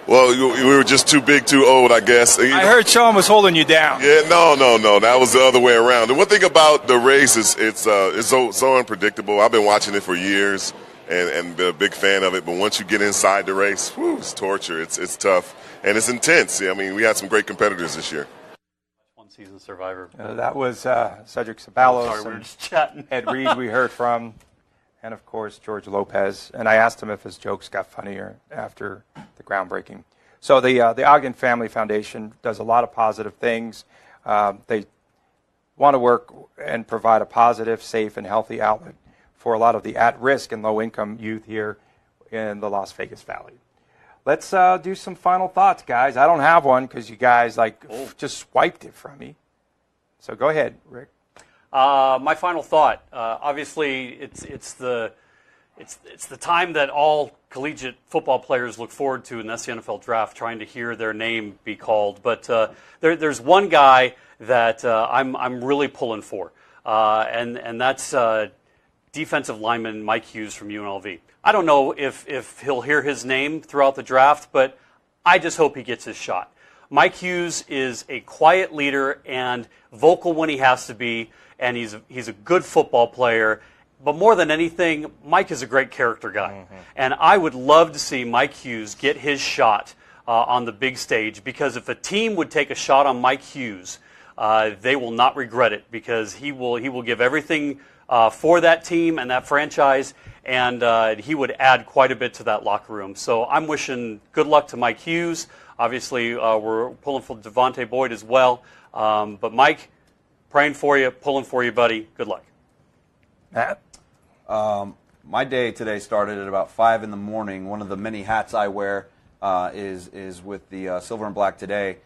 Well, we were just too big, too old, I guess. I heard Sean was holding you down. Yeah, no. That was the other way around. The one thing about the race is it's so unpredictable. I've been watching it for years and been a big fan of it. But once you get inside the race, it's torture. It's tough. And it's intense. I mean, we had some great competitors this year. One season survivor. That was Cedric Ceballos. Sorry, we were just chatting. Ed Reed we heard from. And, of course, George Lopez. And I asked him if his jokes got funnier after the groundbreaking. So the Ogden Family Foundation does a lot of positive things. They want to work and provide a positive, safe, and healthy outlet for a lot of the at-risk and low-income youth here in the Las Vegas Valley. Let's do some final thoughts, guys. I don't have one because you guys just swiped it from me. So go ahead, Rick. My final thought. Obviously, it's the it's the time that all collegiate football players look forward to, and that's the NFL draft, trying to hear their name be called. But there's one guy that I'm really pulling for, and that's defensive lineman Mike Hughes from UNLV. I don't know if he'll hear his name throughout the draft, but I just hope he gets his shot. Mike Hughes is a quiet leader and vocal when he has to be, and he's a good football player. But more than anything, Mike is a great character guy. Mm-hmm. And I would love to see Mike Hughes get his shot on the big stage, because if a team would take a shot on Mike Hughes, they will not regret it, because he will give everything for that team and that franchise, and he would add quite a bit to that locker room. So I'm wishing good luck to Mike Hughes. Obviously, we're pulling for Devontae Boyd as well. But Mike, praying for you, pulling for you, buddy. Good luck. Matt? My day today started at about 5 in the morning. One of the many hats I wear is with the Silver and Black Today.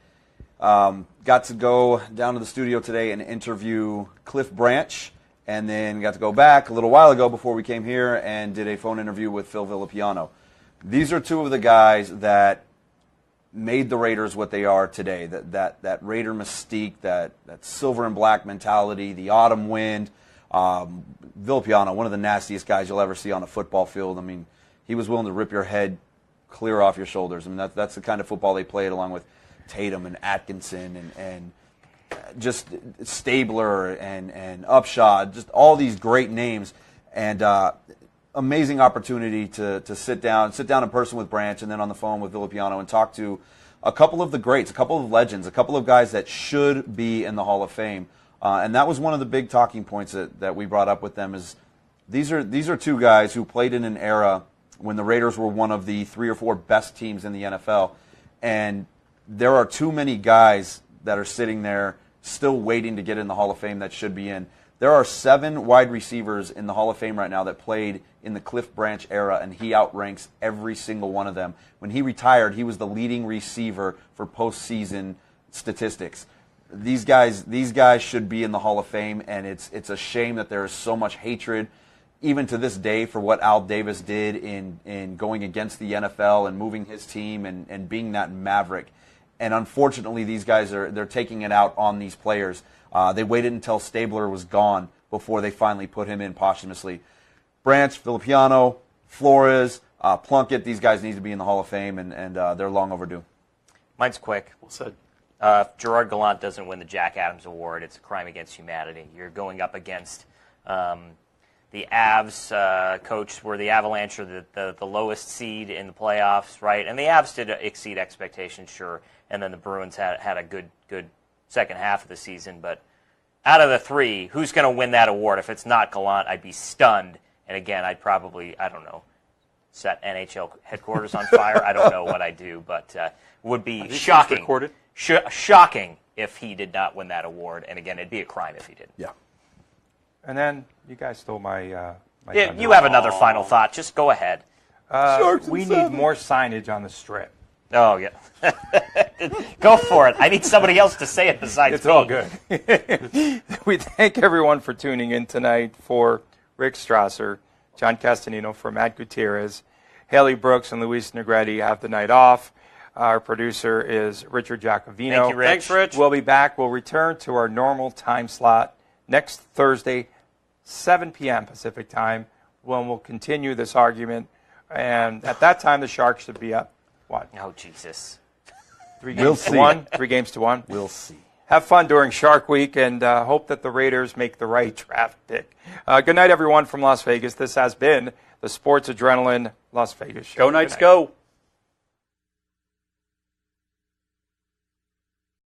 Got to go down to the studio today and interview Cliff Branch, and then got to go back a little while ago before we came here and did a phone interview with Phil Villapiano. These are two of the guys that made the Raiders what they are today. That Raider mystique, that silver and black mentality, the autumn wind. Villapiano, one of the nastiest guys you'll ever see on a football field. I mean, he was willing to rip your head clear off your shoulders. I mean, that's the kind of football they played, along with Tatum and Atkinson and just Stabler and Upshaw, just all these great names. And amazing opportunity to sit down in person with Branch, and then on the phone with Villapiano, and talk to a couple of the greats, a couple of legends, a couple of guys that should be in the Hall of Fame. And that was one of the big talking points that we brought up with them. Is these are two guys who played in an era when the Raiders were one of the 3 or 4 best teams in the NFL, and there are too many guys that are sitting there still waiting to get in the Hall of Fame that should be in. There are 7 wide receivers in the Hall of Fame right now that played in the Cliff Branch era, and he outranks every single one of them. When he retired, he was the leading receiver for postseason statistics. These guys should be in the Hall of Fame, and it's a shame that there is so much hatred, even to this day, for what Al Davis did in going against the NFL and moving his team and being that maverick. And unfortunately, these guys they're taking it out on these players. They waited until Stabler was gone before they finally put him in posthumously. Branch, Villapiano, Flores, Plunkett, these guys need to be in the Hall of Fame, and they're long overdue. Mine's quick. Well said. If Gerard Gallant doesn't win the Jack Adams Award, it's a crime against humanity. You're going up against the Avs coach, where the Avalanche are the lowest seed in the playoffs, right? And the Avs did exceed expectations, sure, and then the Bruins had a good second half of the season. But out of the 3, who's going to win that award? If it's not Gallant, I'd be stunned. And again, I'd probably, I don't know, set NHL headquarters on fire. I don't know what I'd do, but would be shocking. Shocking if he did not win that award. And again, it'd be a crime if he didn't. Yeah. And then you guys stole my yeah, thunder. you have another final thought. Just go ahead. We need more signage on the strip. Oh, yeah. Go for it. I need somebody else to say it besides It's me. all good. We thank everyone for tuning in tonight. For Rick Strasser, John Castanino, for Matt Gutierrez, Haley Brooks, and Luis Negretti have the night off. Our producer is Richard Giacovino. Thank you, Rich. Thanks, Rich. We'll be back. We'll return to our normal time slot next Thursday, 7 p.m. Pacific time, when we'll continue this argument. And at that time, the Sharks should be up. What? Oh, Jesus. 3 games to 1? 3 games to 1? We'll see. Have fun during Shark Week, and hope that the Raiders make the right draft pick. Good night, everyone from Las Vegas. This has been the Sports Adrenaline Las Vegas Show. Go Knights, go.